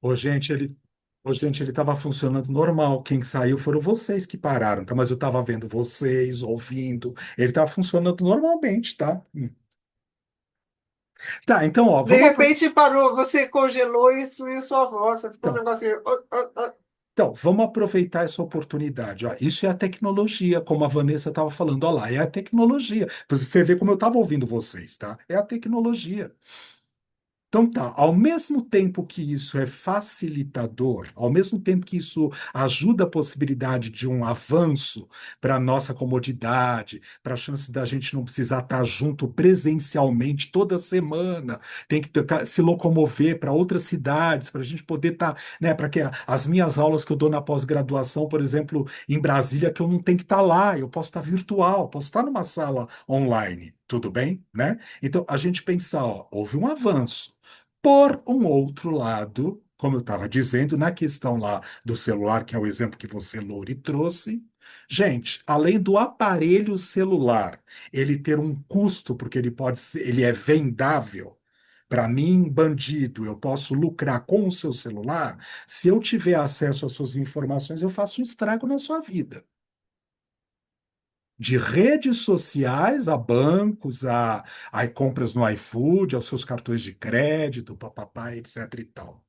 Ô, gente, ele estava funcionando normal. Quem saiu foram vocês que pararam, tá? Mas eu estava vendo vocês, ouvindo. Ele estava funcionando normalmente, tá? Tá, então, ó, De vamos repente parou, você congelou e sumiu sua voz, ficou um então, negocinho. vamos aproveitar essa oportunidade. Ó. Isso é a tecnologia, como a Vanessa estava falando. Ó lá, é a tecnologia. Você vê como eu estava ouvindo vocês, tá? É a tecnologia. Então tá, ao mesmo tempo que isso é facilitador, ao mesmo tempo que isso ajuda a possibilidade de um avanço para a nossa comodidade, para a chance da gente não precisar estar junto presencialmente toda semana, tem que se locomover para outras cidades, para a gente poder estar, né, para que as minhas aulas que eu dou na pós-graduação, por exemplo, em Brasília, que eu não tenho que estar lá, eu posso estar virtual, posso estar numa sala online, tudo bem, né? Então a gente pensar, ó, houve um avanço. Por um outro lado, como eu estava dizendo, na questão lá do celular, que é o exemplo que você, Louri, trouxe, gente, além do aparelho celular, ele ter um custo, porque ele pode ser, ele é vendável. Para mim, bandido, eu posso lucrar com o seu celular. Se eu tiver acesso às suas informações, eu faço um estrago na sua vida. De redes sociais a bancos, a compras no iFood, aos seus cartões de crédito, papapá, etc e tal.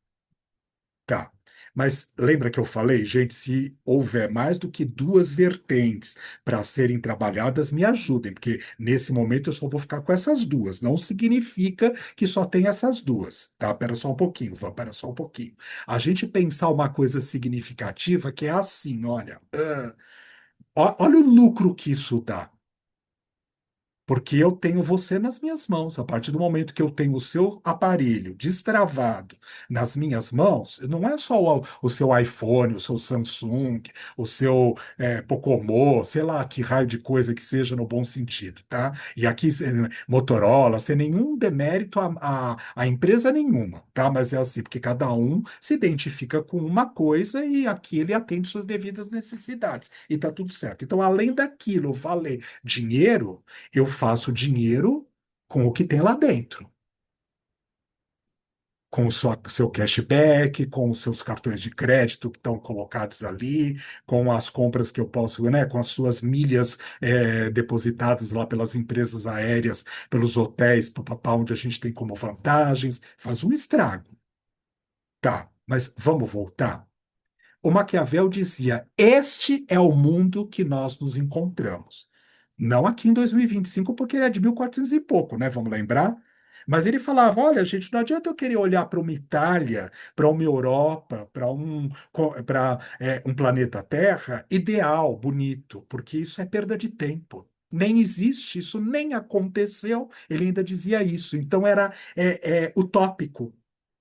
Tá. Mas lembra que eu falei, gente, se houver mais do que duas vertentes para serem trabalhadas, me ajudem, porque nesse momento eu só vou ficar com essas duas. Não significa que só tem essas duas, tá? Pera só um pouquinho, vá, pera só um pouquinho. A gente pensar uma coisa significativa que é assim, olha, olha o lucro que isso dá. Porque eu tenho você nas minhas mãos. A partir do momento que eu tenho o seu aparelho destravado nas minhas mãos, não é só o seu iPhone, o seu Samsung, o seu Pocomo, sei lá que raio de coisa que seja no bom sentido, tá? E aqui, Motorola, sem nenhum demérito a empresa nenhuma, tá? Mas é assim, porque cada um se identifica com uma coisa e aqui ele atende suas devidas necessidades. E tá tudo certo. Então, além daquilo valer dinheiro, eu faço dinheiro com o que tem lá dentro, com o seu cashback, com os seus cartões de crédito que estão colocados ali, com as compras que eu posso, né, com as suas milhas depositadas lá pelas empresas aéreas, pelos hotéis, papapá, onde a gente tem como vantagens, faz um estrago. Tá, mas vamos voltar. O Maquiavel dizia: este é o mundo que nós nos encontramos. Não aqui em 2025, porque ele é de 1400 e pouco, né? Vamos lembrar? Mas ele falava: olha, gente, não adianta eu querer olhar para uma Itália, para uma Europa, para um planeta Terra ideal, bonito, porque isso é perda de tempo. Nem existe, isso nem aconteceu. Ele ainda dizia isso. Então era utópico.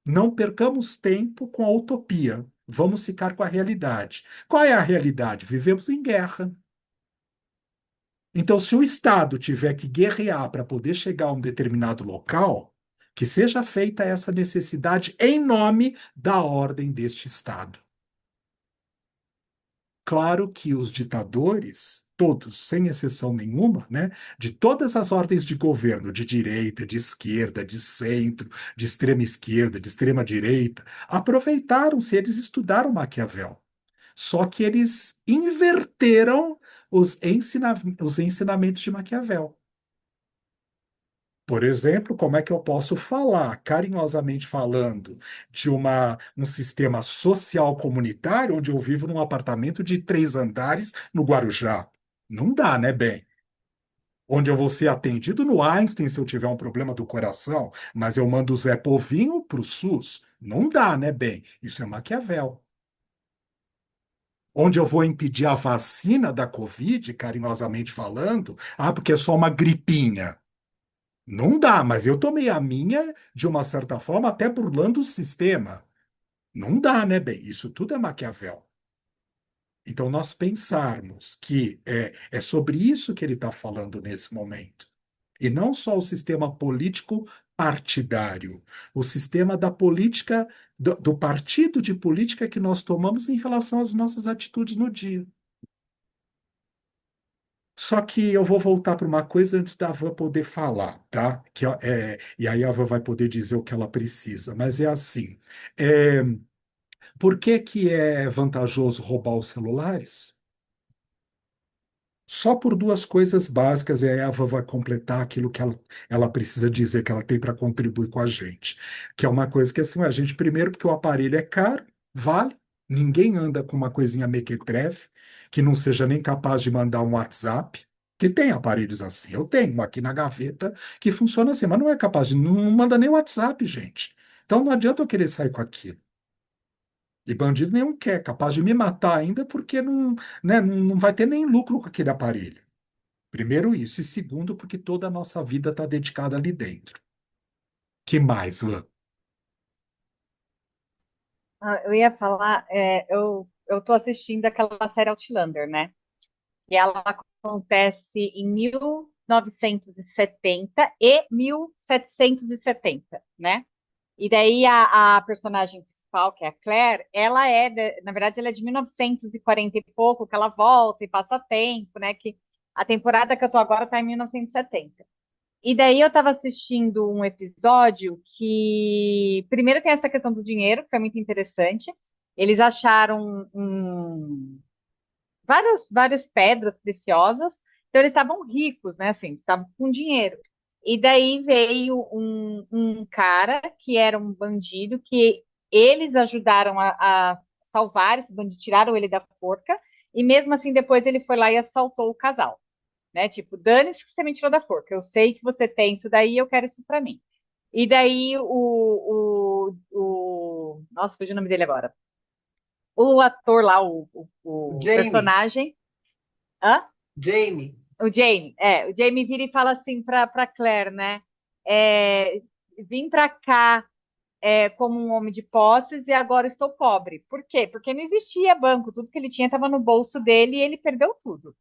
Não percamos tempo com a utopia. Vamos ficar com a realidade. Qual é a realidade? Vivemos em guerra. Então, se o Estado tiver que guerrear para poder chegar a um determinado local, que seja feita essa necessidade em nome da ordem deste Estado. Claro que os ditadores, todos, sem exceção nenhuma, né, de todas as ordens de governo, de direita, de esquerda, de centro, de extrema esquerda, de extrema direita, aproveitaram-se, eles estudaram Maquiavel. Só que eles inverteram os ensinamentos de Maquiavel. Por exemplo, como é que eu posso falar, carinhosamente falando, de um sistema social comunitário onde eu vivo num apartamento de 3 andares no Guarujá? Não dá, né, bem? Onde eu vou ser atendido no Einstein se eu tiver um problema do coração, mas eu mando o Zé Povinho para o SUS? Não dá, né, bem? Isso é Maquiavel. Onde eu vou impedir a vacina da Covid, carinhosamente falando, porque é só uma gripinha. Não dá, mas eu tomei a minha, de uma certa forma, até burlando o sistema. Não dá, né, bem? Isso tudo é Maquiavel. Então, nós pensarmos que é sobre isso que ele está falando nesse momento. E não só o sistema político partidário, o sistema da política, do partido de política que nós tomamos em relação às nossas atitudes no dia. Só que eu vou voltar para uma coisa antes da Van poder falar, tá? E aí a Van vai poder dizer o que ela precisa. Mas é assim. Por que que é vantajoso roubar os celulares? Só por duas coisas básicas, e aí a Eva vai completar aquilo que ela precisa dizer que ela tem para contribuir com a gente. Que é uma coisa que assim, a gente, primeiro, porque o aparelho é caro, vale, ninguém anda com uma coisinha mequetrefe, que não seja nem capaz de mandar um WhatsApp, que tem aparelhos assim. Eu tenho um aqui na gaveta que funciona assim, mas não é capaz de, não manda nem WhatsApp, gente. Então não adianta eu querer sair com aquilo. E bandido nenhum quer, capaz de me matar ainda, porque não, né, não vai ter nem lucro com aquele aparelho. Primeiro isso. E segundo, porque toda a nossa vida está dedicada ali dentro. Que mais, Lã? Eu ia falar, eu tô assistindo aquela série Outlander, né? E ela acontece em 1970 e 1770, né? E daí a personagem principal, que é a Claire, na verdade, ela é de 1940 e pouco, que ela volta e passa tempo, né? Que a temporada que eu tô agora tá em 1970. E daí eu estava assistindo um episódio que primeiro tem essa questão do dinheiro, que foi muito interessante. Eles acharam várias pedras preciosas, então eles estavam ricos, né? Assim, estavam com dinheiro. E daí veio um cara que era um bandido que eles ajudaram a salvar esse bandido, tiraram ele da forca, e mesmo assim depois ele foi lá e assaltou o casal, né? Tipo, dane-se que você me tirou da forca. Eu sei que você tem isso daí, eu quero isso pra mim. E daí nossa, fugiu o nome dele agora. O ator lá, o Jamie, personagem, hã? Jamie. O Jamie vira e fala assim pra Claire, né? É, vim pra cá como um homem de posses e agora estou pobre. Por quê? Porque não existia banco, tudo que ele tinha estava no bolso dele e ele perdeu tudo.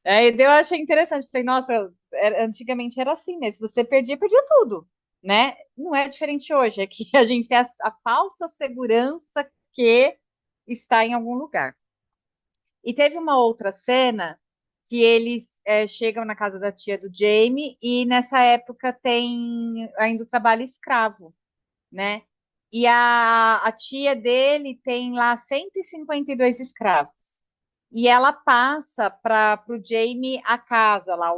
E daí eu achei interessante, falei, nossa, antigamente era assim, né? Se você perdia, perdia tudo, né? Não é diferente hoje, é que a gente tem a falsa segurança que está em algum lugar. E teve uma outra cena que eles chegam na casa da tia do Jamie e nessa época tem ainda o trabalho escravo, né? E a tia dele tem lá 152 escravos. E ela passa para o Jamie a casa, lá,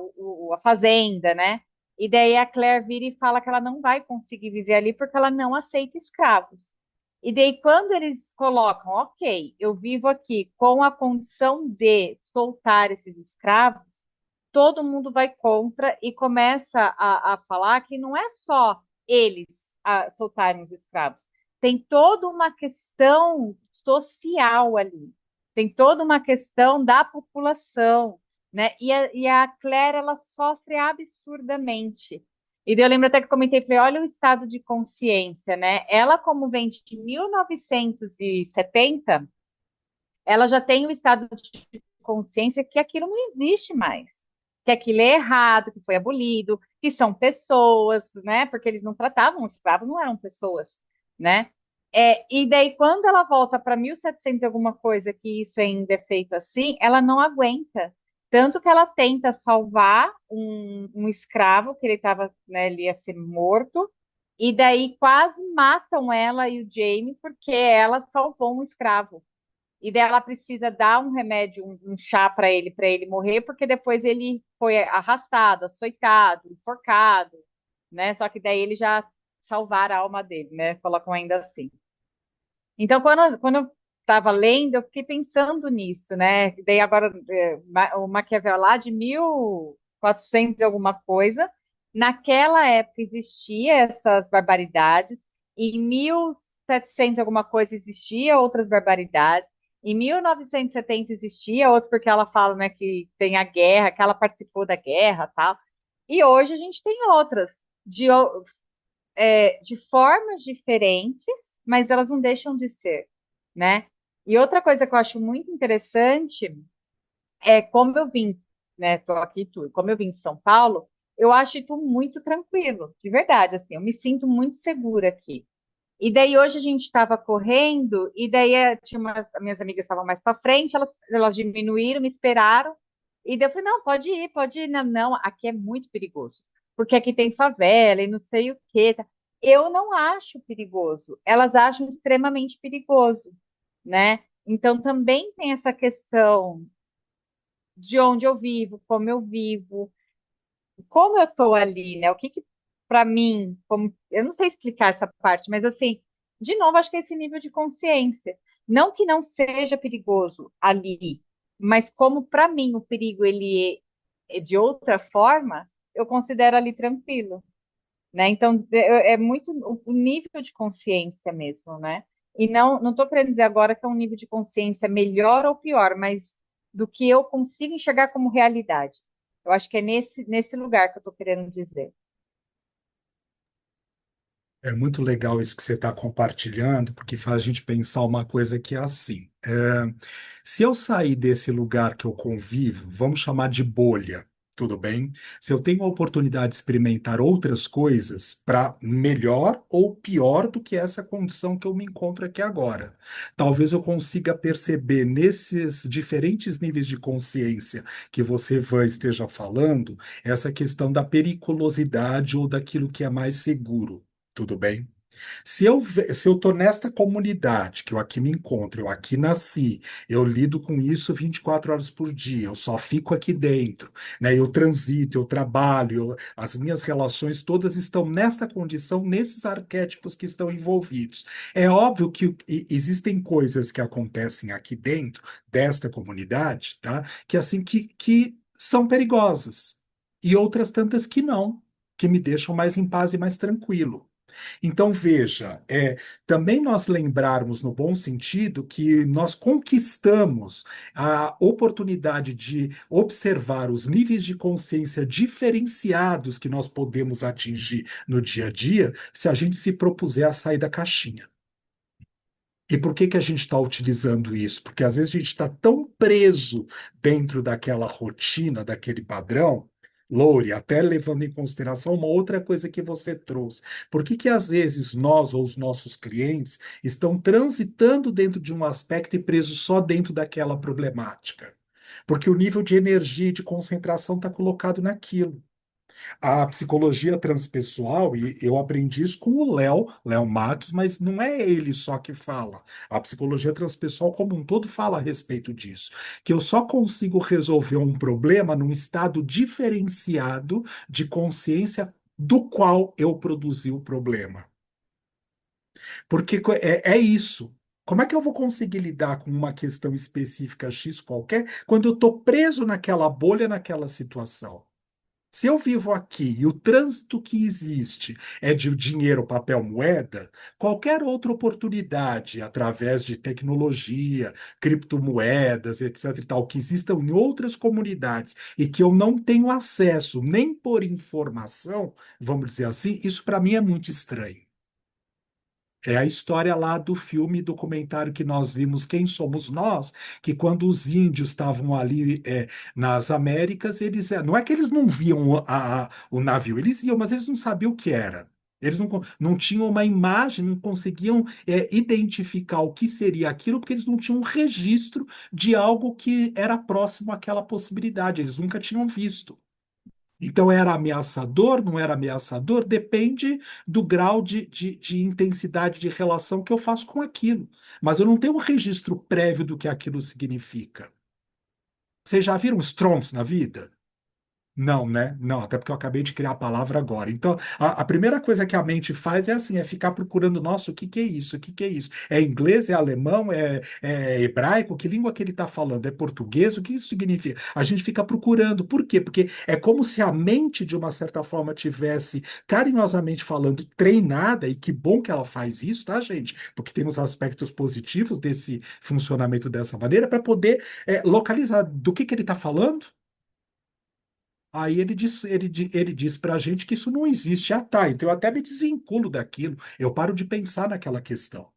a fazenda, né? E daí a Claire vira e fala que ela não vai conseguir viver ali porque ela não aceita escravos. E daí, quando eles colocam, ok, eu vivo aqui com a condição de soltar esses escravos, todo mundo vai contra e começa a falar que não é só eles a soltarem os escravos, tem toda uma questão social ali, tem toda uma questão da população, né? E a Claire, ela sofre absurdamente. E daí eu lembro até que eu comentei, falei, olha o estado de consciência, né? Ela, como vem de 1970, ela já tem o estado de consciência que aquilo não existe mais, que aquilo é errado, que foi abolido, que são pessoas, né? Porque eles não tratavam escravos, não eram pessoas, né? E daí, quando ela volta para 1700 e alguma coisa, que isso ainda é feito assim, ela não aguenta. Tanto que ela tenta salvar um escravo, que ele estava, né, ele ia ser morto, e daí quase matam ela e o Jamie, porque ela salvou um escravo. E daí ela precisa dar um remédio, um chá para ele morrer, porque depois ele foi arrastado, açoitado, enforcado, né? Só que daí ele já salvaram a alma dele, né? Colocam ainda assim. Então, quando eu estava lendo, eu fiquei pensando nisso, né? Daí agora, o Maquiavel lá de 1400 e alguma coisa, naquela época existia essas barbaridades, em 1700 e alguma coisa existia outras barbaridades, em 1970 existia outros, porque ela fala, né, que tem a guerra, que ela participou da guerra, tal. E hoje a gente tem outras, de, de formas diferentes, mas elas não deixam de ser, né? E outra coisa que eu acho muito interessante é como eu vim, né? Tô aqui tudo, como eu vim de São Paulo, eu acho Itu muito tranquilo, de verdade, assim, eu me sinto muito segura aqui. E daí hoje a gente estava correndo, e daí minhas amigas estavam mais para frente, elas diminuíram, me esperaram, e daí eu falei, não, pode ir, não, não, aqui é muito perigoso, porque aqui tem favela e não sei o quê. Tá? eu não acho perigoso, elas acham extremamente perigoso, né? Então também tem essa questão de onde eu vivo, como eu tô ali, né? O que que para mim, como eu não sei explicar essa parte, mas assim, de novo, acho que é esse nível de consciência, não que não seja perigoso ali, mas como para mim o perigo ele é de outra forma, eu considero ali tranquilo, né? Então é muito o nível de consciência mesmo, né? E não estou querendo dizer agora que é um nível de consciência melhor ou pior, mas do que eu consigo enxergar como realidade. Eu acho que é nesse lugar que eu estou querendo dizer. É muito legal isso que você está compartilhando, porque faz a gente pensar uma coisa que é assim. Se eu sair desse lugar que eu convivo, vamos chamar de bolha, tudo bem? Se eu tenho a oportunidade de experimentar outras coisas para melhor ou pior do que essa condição que eu me encontro aqui agora, talvez eu consiga perceber nesses diferentes níveis de consciência que você, Van, esteja falando, essa questão da periculosidade ou daquilo que é mais seguro. Tudo bem? Se eu estou nesta comunidade, que eu aqui me encontro, eu aqui nasci, eu lido com isso 24 horas por dia, eu só fico aqui dentro, né? Eu transito, eu trabalho, as minhas relações todas estão nesta condição, nesses arquétipos que estão envolvidos. É óbvio que existem coisas que acontecem aqui dentro desta comunidade, tá? Que assim que são perigosas, e outras tantas que não, que me deixam mais em paz e mais tranquilo. Então, veja, também nós lembrarmos, no bom sentido, que nós conquistamos a oportunidade de observar os níveis de consciência diferenciados que nós podemos atingir no dia a dia, se a gente se propuser a sair da caixinha. E por que que a gente está utilizando isso? Porque às vezes a gente está tão preso dentro daquela rotina, daquele padrão, Lore, até levando em consideração uma outra coisa que você trouxe. Por que que às vezes nós ou os nossos clientes estão transitando dentro de um aspecto e presos só dentro daquela problemática? Porque o nível de energia e de concentração está colocado naquilo. A psicologia transpessoal, e eu aprendi isso com o Léo Matos, mas não é ele só que fala. A psicologia transpessoal como um todo fala a respeito disso, que eu só consigo resolver um problema num estado diferenciado de consciência do qual eu produzi o problema. Porque é isso. Como é que eu vou conseguir lidar com uma questão específica X qualquer quando eu estou preso naquela bolha, naquela situação? Se eu vivo aqui e o trânsito que existe é de dinheiro, papel, moeda, qualquer outra oportunidade através de tecnologia, criptomoedas, etc. e tal, que existam em outras comunidades e que eu não tenho acesso nem por informação, vamos dizer assim, isso para mim é muito estranho. É a história lá do filme documentário que nós vimos, Quem Somos Nós, que quando os índios estavam ali nas Américas, eles não é que eles não viam o navio, eles iam, mas eles não sabiam o que era. Eles não tinham uma imagem, não conseguiam identificar o que seria aquilo, porque eles não tinham um registro de algo que era próximo àquela possibilidade, eles nunca tinham visto. Então, era ameaçador, não era ameaçador? Depende do grau de intensidade de relação que eu faço com aquilo. Mas eu não tenho um registro prévio do que aquilo significa. Vocês já viram Stroms na vida? Não, né? Não, até porque eu acabei de criar a palavra agora. Então, a primeira coisa que a mente faz é assim, é ficar procurando, nossa, o que que é isso? O que que é isso? É inglês, é alemão, é hebraico? Que língua que ele está falando? É português? O que isso significa? A gente fica procurando. Por quê? Porque é como se a mente, de uma certa forma, tivesse, carinhosamente falando, treinada, e que bom que ela faz isso, tá, gente? Porque tem os aspectos positivos desse funcionamento dessa maneira, para poder localizar do que ele está falando. Aí ele diz para a gente que isso não existe. Ah, tá. Então eu até me desvinculo daquilo. Eu paro de pensar naquela questão.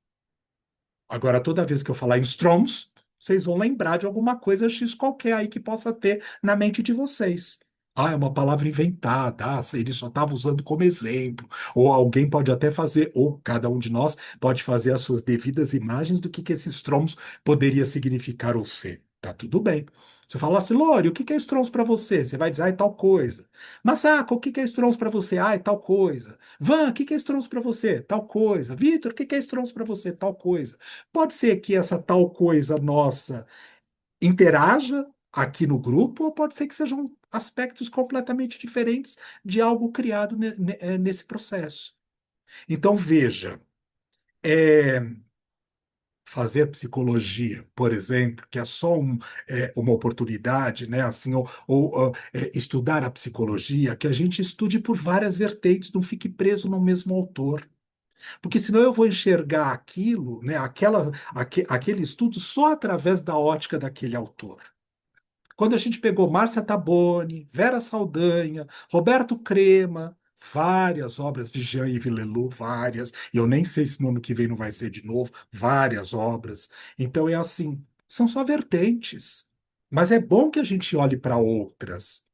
Agora, toda vez que eu falar em Stroms, vocês vão lembrar de alguma coisa X qualquer aí que possa ter na mente de vocês. Ah, é uma palavra inventada. Ah, ele só estava usando como exemplo. Ou alguém pode até fazer, ou cada um de nós pode fazer as suas devidas imagens do que esse Stroms poderia significar ou ser. Tá tudo bem. Se eu falasse, Lore, o que é Strons para você? Você vai dizer, ah, é tal coisa. Masako, o que é Strons para você? Ah, é tal coisa. Van, o que é Strons para você? Tal coisa. Vitor, o que é Strons para você? Tal coisa. Pode ser que essa tal coisa nossa interaja aqui no grupo, ou pode ser que sejam aspectos completamente diferentes de algo criado nesse processo. Então, veja, é, fazer psicologia, por exemplo, que é só uma oportunidade, né? Assim, estudar a psicologia, que a gente estude por várias vertentes, não fique preso no mesmo autor. Porque senão eu vou enxergar aquilo, né, aquele estudo só através da ótica daquele autor. Quando a gente pegou Márcia Taboni, Vera Saldanha, Roberto Crema, várias obras de Jean-Yves Leloup, várias, e eu nem sei se no ano que vem não vai ser de novo, várias obras. Então é assim, são só vertentes. Mas é bom que a gente olhe para outras,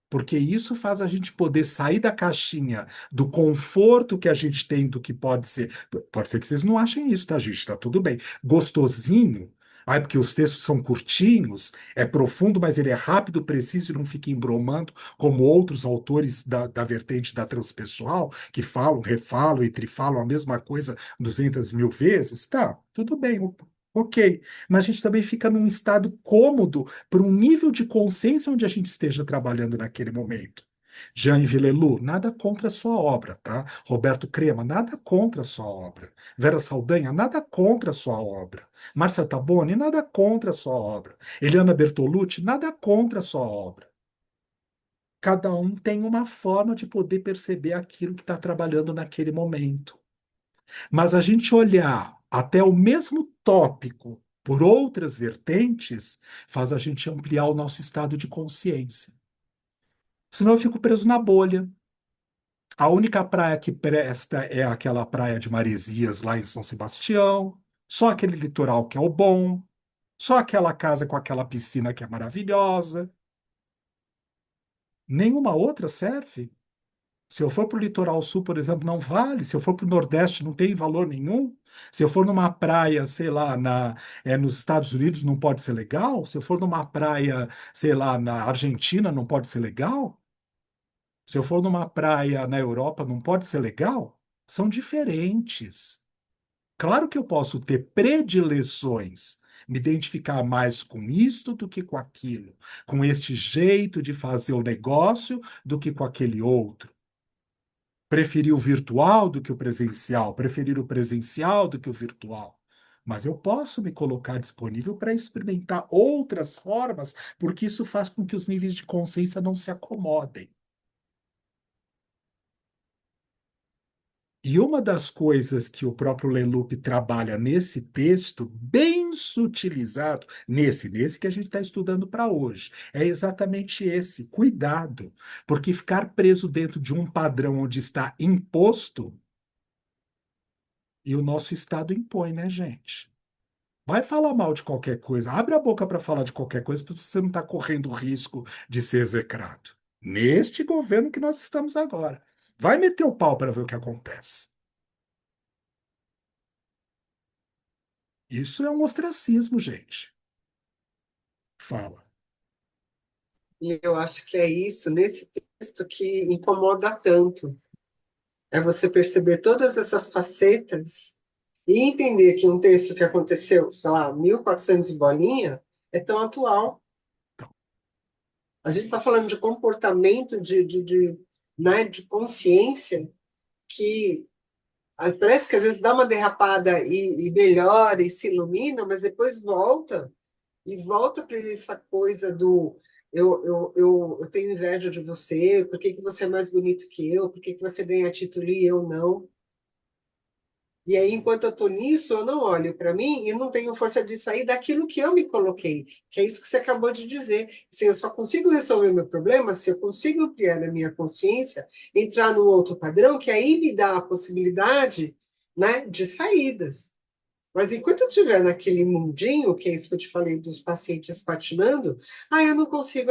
porque isso faz a gente poder sair da caixinha do conforto que a gente tem do que pode ser. Pode ser que vocês não achem isso, tá, gente? Tá tudo bem. Gostosinho. Ah, é porque os textos são curtinhos, é profundo, mas ele é rápido, preciso e não fica embromando, como outros autores da vertente da transpessoal, que falam, refalam e trifalam a mesma coisa 200 mil vezes. Tá, tudo bem, ok. Mas a gente também fica num estado cômodo para um nível de consciência onde a gente esteja trabalhando naquele momento. Jean Villelu, nada contra a sua obra, tá? Roberto Crema, nada contra a sua obra. Vera Saldanha, nada contra a sua obra. Márcia Taboni, nada contra a sua obra. Eliana Bertolucci, nada contra a sua obra. Cada um tem uma forma de poder perceber aquilo que está trabalhando naquele momento. Mas a gente olhar até o mesmo tópico por outras vertentes faz a gente ampliar o nosso estado de consciência. Senão eu fico preso na bolha. A única praia que presta é aquela praia de Maresias, lá em São Sebastião. Só aquele litoral que é o bom. Só aquela casa com aquela piscina que é maravilhosa. Nenhuma outra serve. Se eu for para o litoral sul, por exemplo, não vale. Se eu for para o Nordeste, não tem valor nenhum. Se eu for numa praia, sei lá, nos Estados Unidos, não pode ser legal. Se eu for numa praia, sei lá, na Argentina, não pode ser legal. Se eu for numa praia na Europa, não pode ser legal. São diferentes. Claro que eu posso ter predileções, me identificar mais com isto do que com aquilo, com este jeito de fazer o negócio do que com aquele outro. Preferir o virtual do que o presencial, preferir o presencial do que o virtual. Mas eu posso me colocar disponível para experimentar outras formas, porque isso faz com que os níveis de consciência não se acomodem. E uma das coisas que o próprio Leloup trabalha nesse texto, bem sutilizado, nesse que a gente está estudando para hoje, é exatamente esse: cuidado, porque ficar preso dentro de um padrão onde está imposto. E o nosso Estado impõe, né, gente? Vai falar mal de qualquer coisa, abre a boca para falar de qualquer coisa, porque você não está correndo o risco de ser execrado. Neste governo que nós estamos agora. Vai meter o pau para ver o que acontece. Isso é um ostracismo, gente. Fala. E eu acho que é isso, nesse texto, que incomoda tanto. É você perceber todas essas facetas e entender que um texto que aconteceu, sei lá, 1400 e bolinha, é tão atual. A gente está falando de comportamento, né, de consciência, que parece que às vezes dá uma derrapada e melhora e se ilumina, mas depois volta e volta para essa coisa do eu tenho inveja de você, por que que você é mais bonito que eu, por que que você ganha título e eu não? E aí, enquanto eu estou nisso, eu não olho para mim e não tenho força de sair daquilo que eu me coloquei, que é isso que você acabou de dizer. Assim, eu só consigo resolver o meu problema se eu consigo ampliar a minha consciência, entrar num outro padrão, que aí me dá a possibilidade, né, de saídas. Mas enquanto eu estiver naquele mundinho, que é isso que eu te falei dos pacientes patinando, eu não consigo,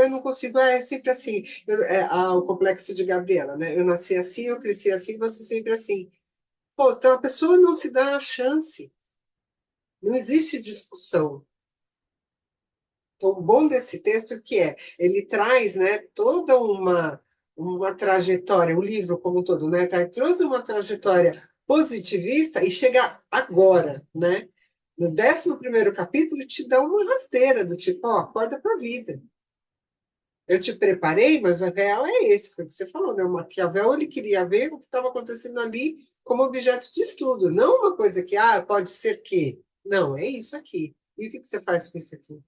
é sempre assim. O complexo de Gabriela, né? Eu nasci assim, eu cresci assim, você sempre assim. Pô, então a pessoa não se dá a chance. Não existe discussão. Então, o bom desse texto que é, ele traz, né, toda uma trajetória, o livro como um todo, né, trouxe uma trajetória positivista e chega agora, né? No 11º capítulo te dá uma rasteira do tipo, ó, acorda para a vida. Eu te preparei, mas a real é esse, foi o que você falou, né? O Maquiavel, ele queria ver o que estava acontecendo ali como objeto de estudo, não uma coisa que, pode ser que. Não, é isso aqui. E o que que você faz com isso aqui?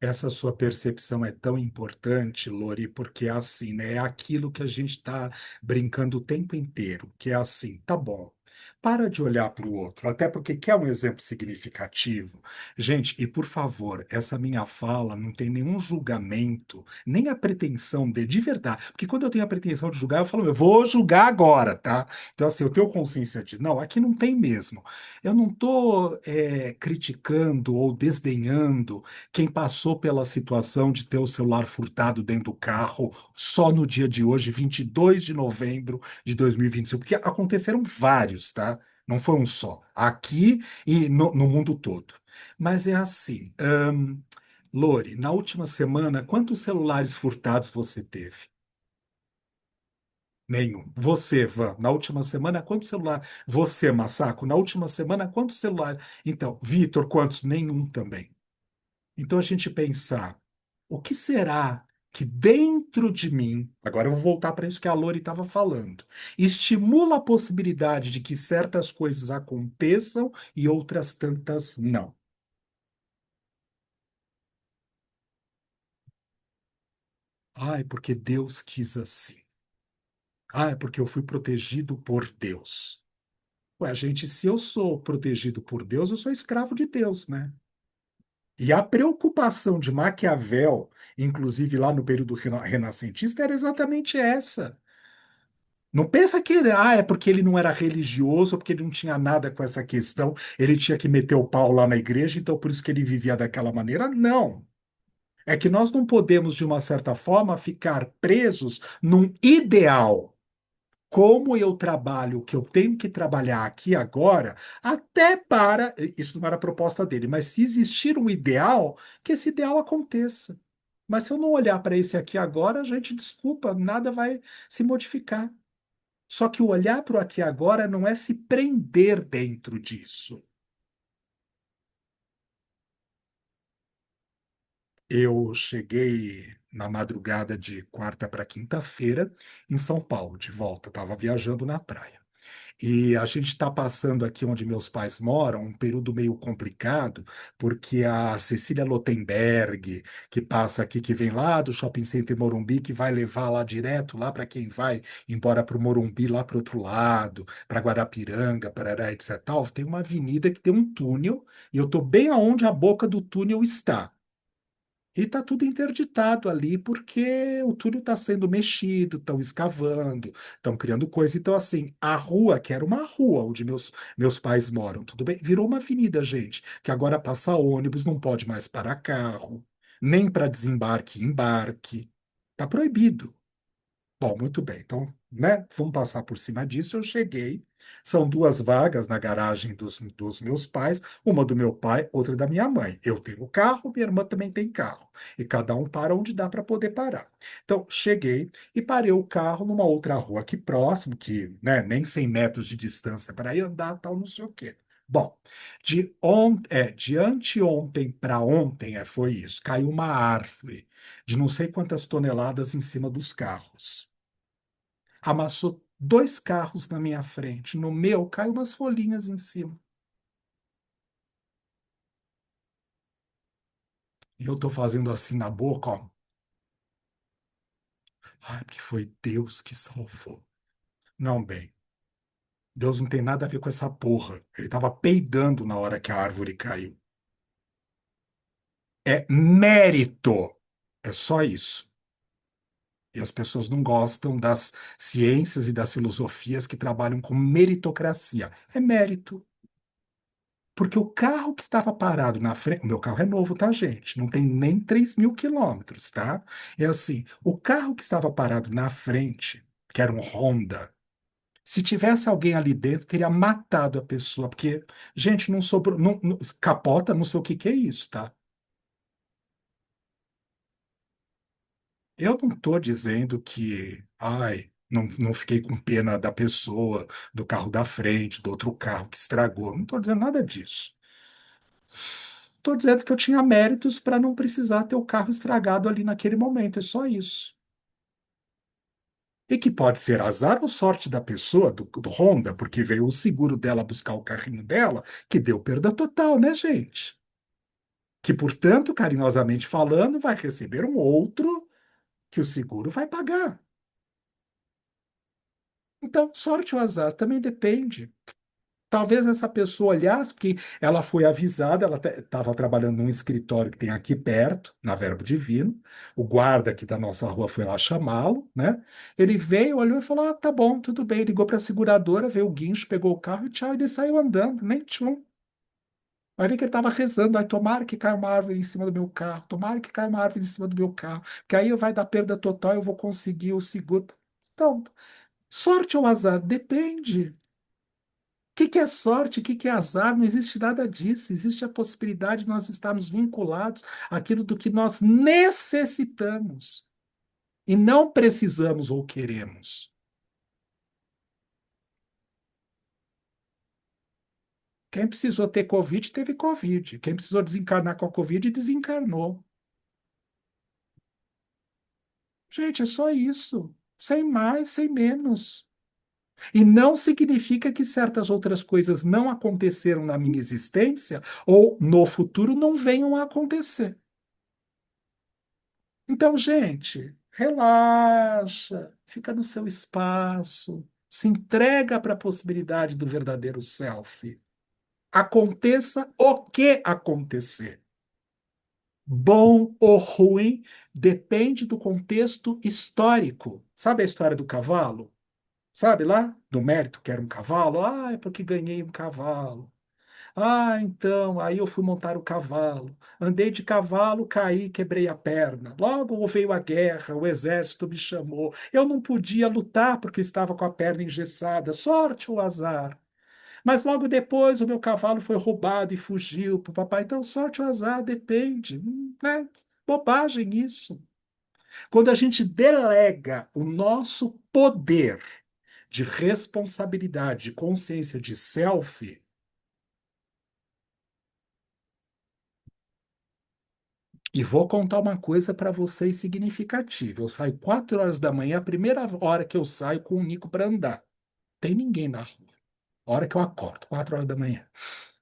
Essa sua percepção é tão importante, Lori, porque é assim, né? É aquilo que a gente está brincando o tempo inteiro, que é assim, tá bom. Para de olhar para o outro, até porque quer um exemplo significativo. Gente, e por favor, essa minha fala não tem nenhum julgamento, nem a pretensão de verdade. Porque quando eu tenho a pretensão de julgar, eu falo, eu vou julgar agora, tá? Então, assim, eu tenho consciência de, não, aqui não tem mesmo. Eu não estou criticando ou desdenhando quem passou pela situação de ter o celular furtado dentro do carro só no dia de hoje, 22 de novembro de 2025, porque aconteceram vários, tá? Não foi um só, aqui e no mundo todo. Mas é assim, Lore, na última semana, quantos celulares furtados você teve? Nenhum. Você, Van, na última semana, quantos celulares? Você, Massaco, na última semana, quantos celulares? Então, Vitor, quantos? Nenhum também. Então a gente pensar, o que será que dentro de mim, agora eu vou voltar para isso que a Lori estava falando, estimula a possibilidade de que certas coisas aconteçam e outras tantas não. Ai, porque Deus quis assim. Ai, porque eu fui protegido por Deus. Ué, gente, se eu sou protegido por Deus, eu sou escravo de Deus, né? E a preocupação de Maquiavel, inclusive lá no período renascentista, era exatamente essa. Não pensa que é porque ele não era religioso, porque ele não tinha nada com essa questão, ele tinha que meter o pau lá na igreja, então por isso que ele vivia daquela maneira. Não. É que nós não podemos, de uma certa forma, ficar presos num ideal. Como eu trabalho o que eu tenho que trabalhar aqui agora, até para. Isso não era a proposta dele, mas se existir um ideal, que esse ideal aconteça. Mas se eu não olhar para esse aqui agora, gente, desculpa, nada vai se modificar. Só que o olhar para o aqui e agora não é se prender dentro disso. Eu cheguei na madrugada de quarta para quinta-feira em São Paulo, de volta, estava viajando na praia. E a gente está passando aqui onde meus pais moram, um período meio complicado, porque a Cecília Lotenberg, que passa aqui, que vem lá do Shopping Center Morumbi, que vai levar lá direto, lá para quem vai embora para o Morumbi, lá para o outro lado, para Guarapiranga, Parará, etc. Tal, tem uma avenida que tem um túnel, e eu estou bem aonde a boca do túnel está. E está tudo interditado ali porque o túnel está sendo mexido, estão escavando, estão criando coisa. Então, assim, a rua, que era uma rua onde meus pais moram, tudo bem, virou uma avenida, gente, que agora passa ônibus, não pode mais parar carro, nem para desembarque e embarque. Está proibido. Bom, muito bem. Então, né, vamos passar por cima disso. Eu cheguei. São duas vagas na garagem dos meus pais, uma do meu pai, outra da minha mãe. Eu tenho carro, minha irmã também tem carro. E cada um para onde dá para poder parar. Então, cheguei e parei o carro numa outra rua aqui próximo, que, né, nem 100 metros de distância para ir andar, tal, não sei o quê. Bom, de anteontem para ontem, foi isso. Caiu uma árvore de não sei quantas toneladas em cima dos carros. Amassou dois carros na minha frente. No meu, caiu umas folhinhas em cima. E eu tô fazendo assim na boca, ó. Ai, porque foi Deus que salvou. Não, bem, Deus não tem nada a ver com essa porra. Ele tava peidando na hora que a árvore caiu. É mérito. É só isso. E as pessoas não gostam das ciências e das filosofias que trabalham com meritocracia. É mérito. Porque o carro que estava parado na frente, o meu carro é novo, tá, gente? Não tem nem 3.000 quilômetros, tá? É assim, o carro que estava parado na frente, que era um Honda, Se tivesse alguém ali dentro, teria matado a pessoa, porque, gente, não sobrou, capota, não sei o que que é isso, tá? Eu não estou dizendo que, ai, não fiquei com pena da pessoa, do carro da frente, do outro carro que estragou. Não estou dizendo nada disso. Estou dizendo que eu tinha méritos para não precisar ter o carro estragado ali naquele momento. É só isso. E que pode ser azar ou sorte da pessoa, do Honda, porque veio o seguro dela buscar o carrinho dela, que deu perda total, né, gente? Que, portanto, carinhosamente falando, vai receber um outro que o seguro vai pagar. Então, sorte ou azar também depende. Talvez essa pessoa olhasse, porque ela foi avisada, ela estava trabalhando num escritório que tem aqui perto, na Verbo Divino. O guarda aqui da nossa rua foi lá chamá-lo, né? Ele veio, olhou e falou: Ah, tá bom, tudo bem. Ligou para a seguradora, veio o guincho, pegou o carro e tchau, ele saiu andando, nem tchum. Vai ver que ele estava rezando, ai, tomara que caia uma árvore em cima do meu carro, tomara que caia uma árvore em cima do meu carro, que aí vai dar perda total, eu vou conseguir o seguro. Então, sorte ou azar? Depende. Que é sorte? O que é azar? Não existe nada disso. Existe a possibilidade de nós estarmos vinculados àquilo do que nós necessitamos e não precisamos ou queremos. Quem precisou ter Covid, teve Covid. Quem precisou desencarnar com a Covid, desencarnou. Gente, é só isso. Sem mais, sem menos. E não significa que certas outras coisas não aconteceram na minha existência ou no futuro não venham a acontecer. Então, gente, relaxa, fica no seu espaço, se entrega para a possibilidade do verdadeiro self. Aconteça o que acontecer. Bom ou ruim depende do contexto histórico. Sabe a história do cavalo? Sabe lá? Do mérito que era um cavalo? Ah, é porque ganhei um cavalo. Ah, então, aí eu fui montar o cavalo. Andei de cavalo, caí, quebrei a perna. Logo veio a guerra, o exército me chamou. Eu não podia lutar porque estava com a perna engessada. Sorte ou azar. Mas logo depois o meu cavalo foi roubado e fugiu para o papai. Então, sorte ou azar depende. É bobagem isso. Quando a gente delega o nosso poder de responsabilidade, de consciência, de self. E vou contar uma coisa para vocês significativa. Eu saio 4 horas da manhã, a primeira hora que eu saio com o Nico para andar. Tem ninguém na rua. A hora que eu acordo, 4 horas da manhã.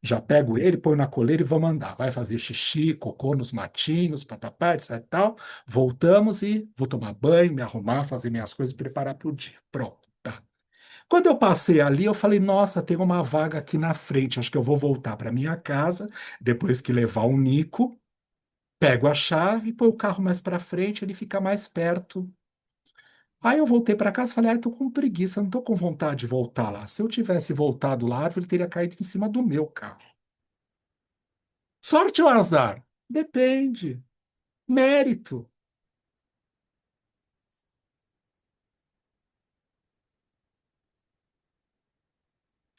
Já pego ele, ponho na coleira e vamos andar. Vai fazer xixi, cocô nos matinhos, papapá, etc e tal. Voltamos e vou tomar banho, me arrumar, fazer minhas coisas e preparar para o dia. Pronto, tá. Quando eu passei ali, eu falei, nossa, tem uma vaga aqui na frente. Acho que eu vou voltar para minha casa, depois que levar o Nico. Pego a chave, põe o carro mais para frente, ele fica mais perto. Aí eu voltei para casa e falei, tô com preguiça, não tô com vontade de voltar lá. Se eu tivesse voltado lá, a árvore teria caído em cima do meu carro. Sorte ou azar? Depende. Mérito.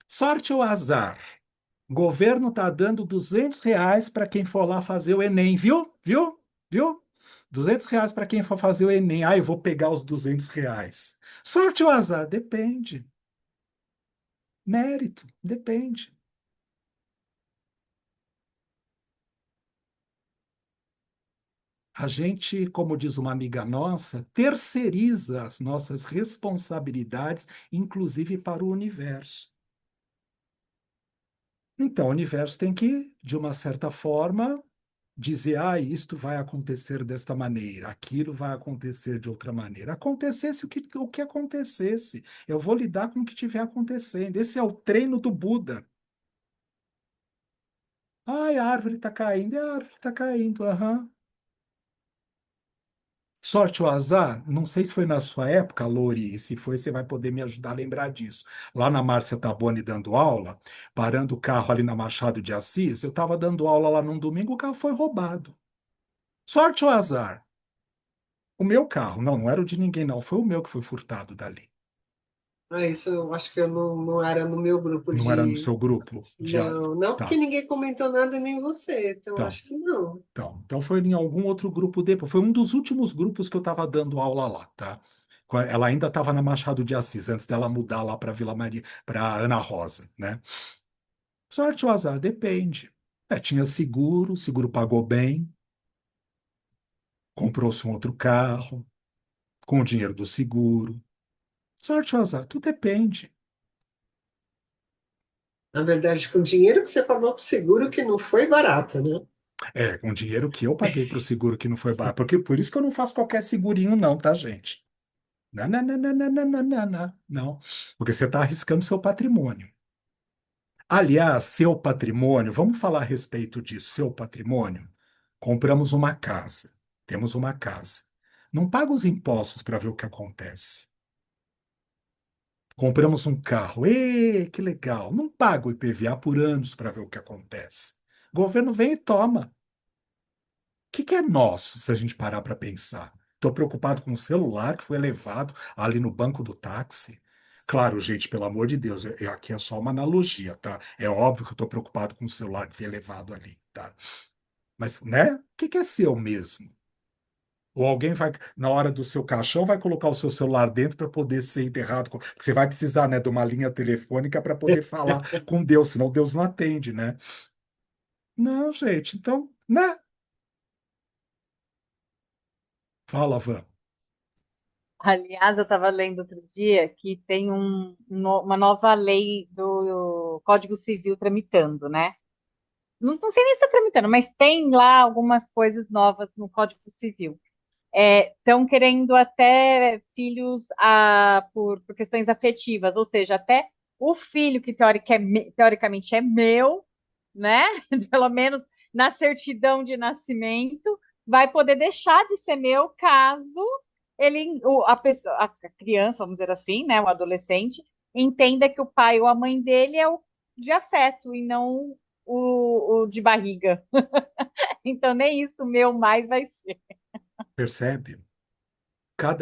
Sorte ou azar? Governo tá dando R$ 200 para quem for lá fazer o Enem, viu? Viu? Viu? R$ 200 para quem for fazer o Enem. Ah, eu vou pegar os R$ 200. Sorte ou azar? Depende. Mérito? Depende. A gente, como diz uma amiga nossa, terceiriza as nossas responsabilidades, inclusive para o universo. Então, o universo tem que, de uma certa forma, dizer: isto vai acontecer desta maneira, aquilo vai acontecer de outra maneira. Acontecesse o que acontecesse, eu vou lidar com o que estiver acontecendo. Esse é o treino do Buda. Ai, a árvore está caindo, a árvore está caindo, aham. Sorte ou azar? Não sei se foi na sua época, Lori, e se foi, você vai poder me ajudar a lembrar disso. Lá na Márcia Taboni dando aula, parando o carro ali na Machado de Assis, eu estava dando aula lá num domingo, o carro foi roubado. Sorte ou azar? O meu carro, não era o de ninguém, não, foi o meu que foi furtado dali. Isso eu acho que eu não era no meu grupo Não era no de. seu grupo de. Não, não porque Tá, ninguém comentou nada, nem você, então então. acho que não. Então foi em algum outro grupo depois. Foi um dos últimos grupos que eu estava dando aula lá, tá? Ela ainda estava na Machado de Assis, antes dela mudar lá para Vila Maria, para Ana Rosa, né? Sorte ou azar, depende. Tinha seguro, o seguro pagou bem, comprou-se um outro carro, com o dinheiro do seguro. Sorte ou azar, tudo depende. Na verdade, com o dinheiro que você pagou para o seguro, que não foi barato, né? Com o dinheiro que eu paguei para o seguro que não foi barato. Porque por isso que eu não faço qualquer segurinho, não, tá, gente? Não, não, não, não, não, não, não, não, não. Não. Porque você está arriscando seu patrimônio. Aliás, seu patrimônio, vamos falar a respeito disso, seu patrimônio. Compramos uma casa, temos uma casa. Não paga os impostos para ver o que acontece. Compramos um carro, que legal. Não paga o IPVA por anos para ver o que acontece. O governo vem e toma. Que é nosso, se a gente parar para pensar? Estou preocupado com o celular que foi levado ali no banco do táxi. Claro, gente, pelo amor de Deus, aqui é só uma analogia, tá? É óbvio que eu estou preocupado com o celular que foi levado ali, tá? Mas, né? O que é seu mesmo? Ou alguém vai, na hora do seu caixão, vai colocar o seu celular dentro para poder ser enterrado? Porque você vai precisar, né, de uma linha telefônica para poder falar com Deus, senão Deus não atende, né? Não, gente, então, né? Fala, Van. Aliás, eu estava lendo outro dia que tem uma nova lei do Código Civil tramitando, né? Não sei nem se está tramitando, mas tem lá algumas coisas novas no Código Civil. Estão querendo até filhos por questões afetivas, ou seja, até o filho que teoricamente é meu, né? Pelo menos na certidão de nascimento, vai poder deixar de ser meu caso a criança, vamos dizer assim, né? O adolescente, entenda que o pai ou a mãe dele é o de afeto e não o de barriga. Então, nem isso meu mais vai ser. Percebe?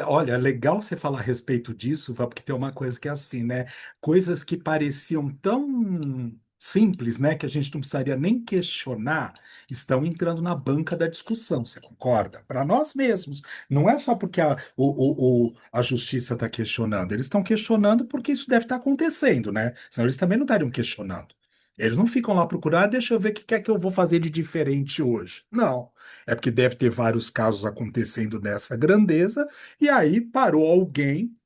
Olha, é legal você falar a respeito disso, porque tem uma coisa que é assim, né? Coisas que pareciam tão simples, né, que a gente não precisaria nem questionar, estão entrando na banca da discussão, você concorda? Para nós mesmos. Não é só porque a justiça está questionando, eles estão questionando porque isso deve estar acontecendo, né? Senão eles também não estariam questionando. Eles não ficam lá procurando, deixa eu ver o que é que eu vou fazer de diferente hoje. Não. É porque deve ter vários casos acontecendo nessa grandeza e aí parou alguém,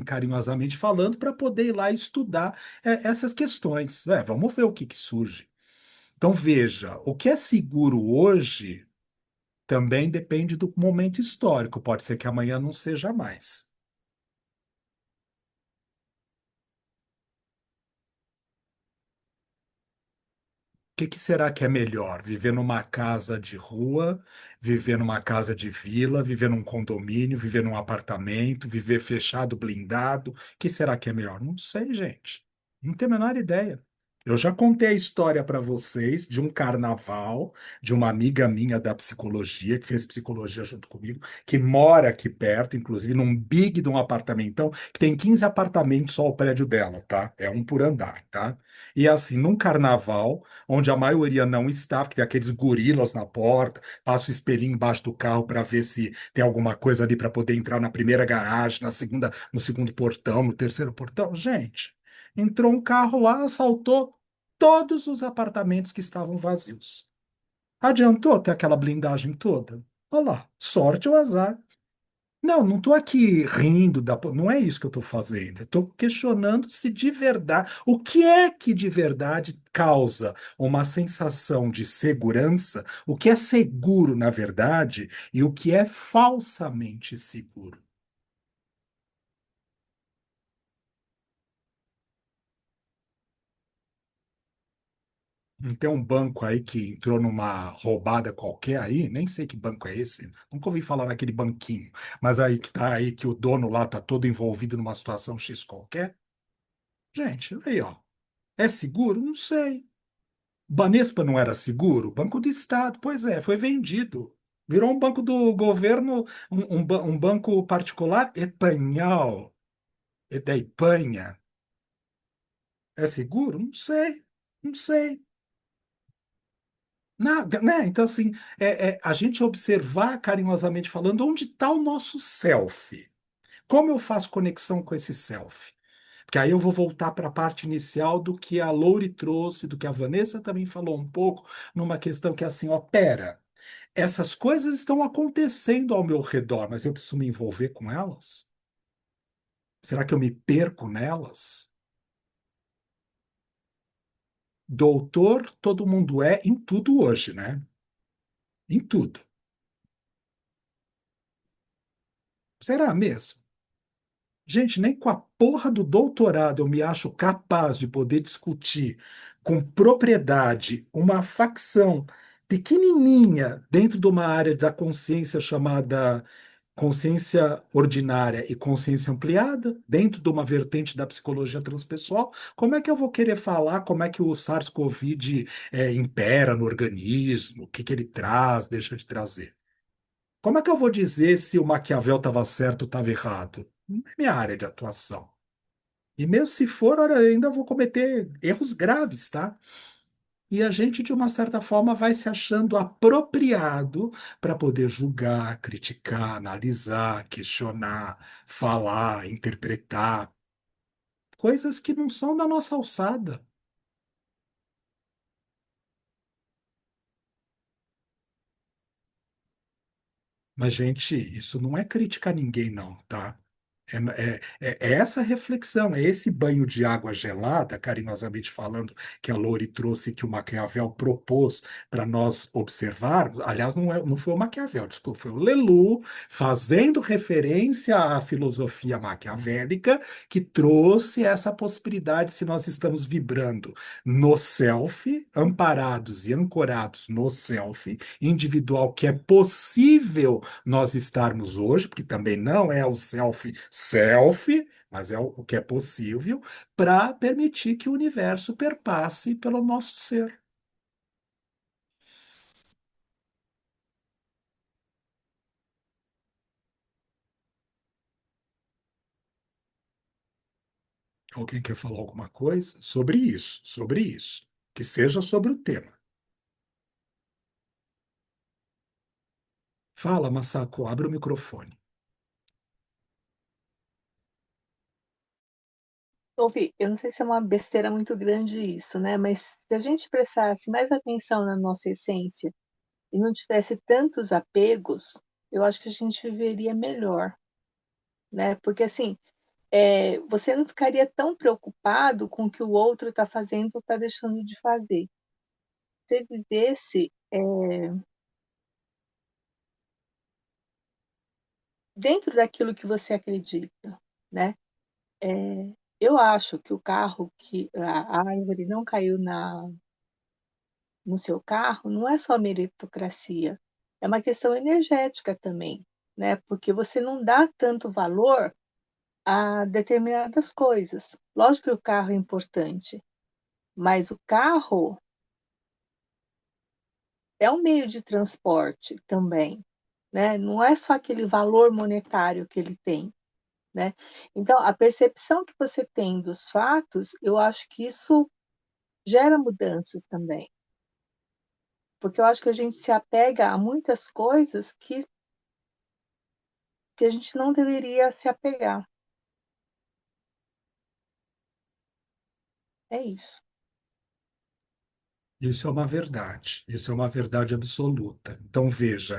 carinhosamente falando para poder ir lá estudar essas questões. Vamos ver o que surge. Então, veja, o que é seguro hoje também depende do momento histórico. Pode ser que amanhã não seja mais. Que será que é melhor? Viver numa casa de rua, viver numa casa de vila, viver num condomínio, viver num apartamento, viver fechado, blindado? O que será que é melhor? Não sei, gente. Não tenho a menor ideia. Eu já contei a história para vocês de um carnaval de uma amiga minha da psicologia, que fez psicologia junto comigo, que mora aqui perto, inclusive num big de um apartamentão, que tem 15 apartamentos só o prédio dela, tá? É um por andar, tá? E assim, num carnaval onde a maioria não está, porque tem aqueles gorilas na porta, passa o espelhinho embaixo do carro para ver se tem alguma coisa ali para poder entrar na primeira garagem, na segunda, no segundo portão, no terceiro portão. Gente, entrou um carro lá, assaltou todos os apartamentos que estavam vazios. Adiantou ter aquela blindagem toda? Olha lá, sorte ou azar. Não estou aqui rindo Não é isso que eu estou fazendo. Estou questionando se de verdade. O que é que de verdade causa uma sensação de segurança? O que é seguro, na verdade, e o que é falsamente seguro? Não tem um banco aí que entrou numa roubada qualquer aí? Nem sei que banco é esse. Nunca ouvi falar naquele banquinho. Mas aí que tá aí que o dono lá tá todo envolvido numa situação X qualquer? Gente, aí, ó. É seguro? Não sei. Banespa não era seguro? Banco do Estado, pois é, foi vendido. Virou um banco do governo, um banco particular espanhol, e da Espanha. É seguro? Não sei, não sei. Nada, né? Então, assim, a gente observar carinhosamente falando onde está o nosso self. Como eu faço conexão com esse self? Porque aí eu vou voltar para a parte inicial do que a Lori trouxe, do que a Vanessa também falou um pouco, numa questão que é assim, ó, pera, essas coisas estão acontecendo ao meu redor, mas eu preciso me envolver com elas? Será que eu me perco nelas? Doutor, todo mundo é em tudo hoje, né? Em tudo. Será mesmo? Gente, nem com a porra do doutorado eu me acho capaz de poder discutir com propriedade uma facção pequenininha dentro de uma área da consciência chamada consciência ordinária e consciência ampliada, dentro de uma vertente da psicologia transpessoal. Como é que eu vou querer falar como é que o SARS-CoV impera no organismo, o que que ele traz, deixa de trazer? Como é que eu vou dizer se o Maquiavel estava certo ou estava errado? Não é minha área de atuação. E mesmo se for, olha, eu ainda vou cometer erros graves, tá? E a gente, de uma certa forma, vai se achando apropriado para poder julgar, criticar, analisar, questionar, falar, interpretar, coisas que não são da nossa alçada. Mas, gente, isso não é crítica a ninguém, não, tá? É essa reflexão, é esse banho de água gelada, carinhosamente falando, que a Lori trouxe, que o Maquiavel propôs para nós observarmos. Aliás, não foi o Maquiavel, desculpa, foi o Lelou, fazendo referência à filosofia maquiavélica, que trouxe essa possibilidade, se nós estamos vibrando no self, amparados e ancorados no self individual, que é possível nós estarmos hoje, porque também não é o self, mas é o que é possível, para permitir que o universo perpasse pelo nosso ser. Alguém quer falar alguma coisa sobre isso? Sobre isso. Que seja sobre o tema. Fala, Masako, abre o microfone. Ouvi, eu não sei se é uma besteira muito grande isso, né? Mas se a gente prestasse mais atenção na nossa essência e não tivesse tantos apegos, eu acho que a gente viveria melhor, né? Porque assim, você não ficaria tão preocupado com o que o outro está fazendo ou está deixando de fazer. Se vivesse dentro daquilo que você acredita, né? Eu acho que o carro, que a árvore não caiu no seu carro, não é só meritocracia, é uma questão energética também, né? Porque você não dá tanto valor a determinadas coisas. Lógico que o carro é importante, mas o carro é um meio de transporte também, né? Não é só aquele valor monetário que ele tem, né? Então, a percepção que você tem dos fatos, eu acho que isso gera mudanças também, porque eu acho que a gente se apega a muitas coisas que a gente não deveria se apegar. É isso. Isso é uma verdade, isso é uma verdade absoluta. Então, veja,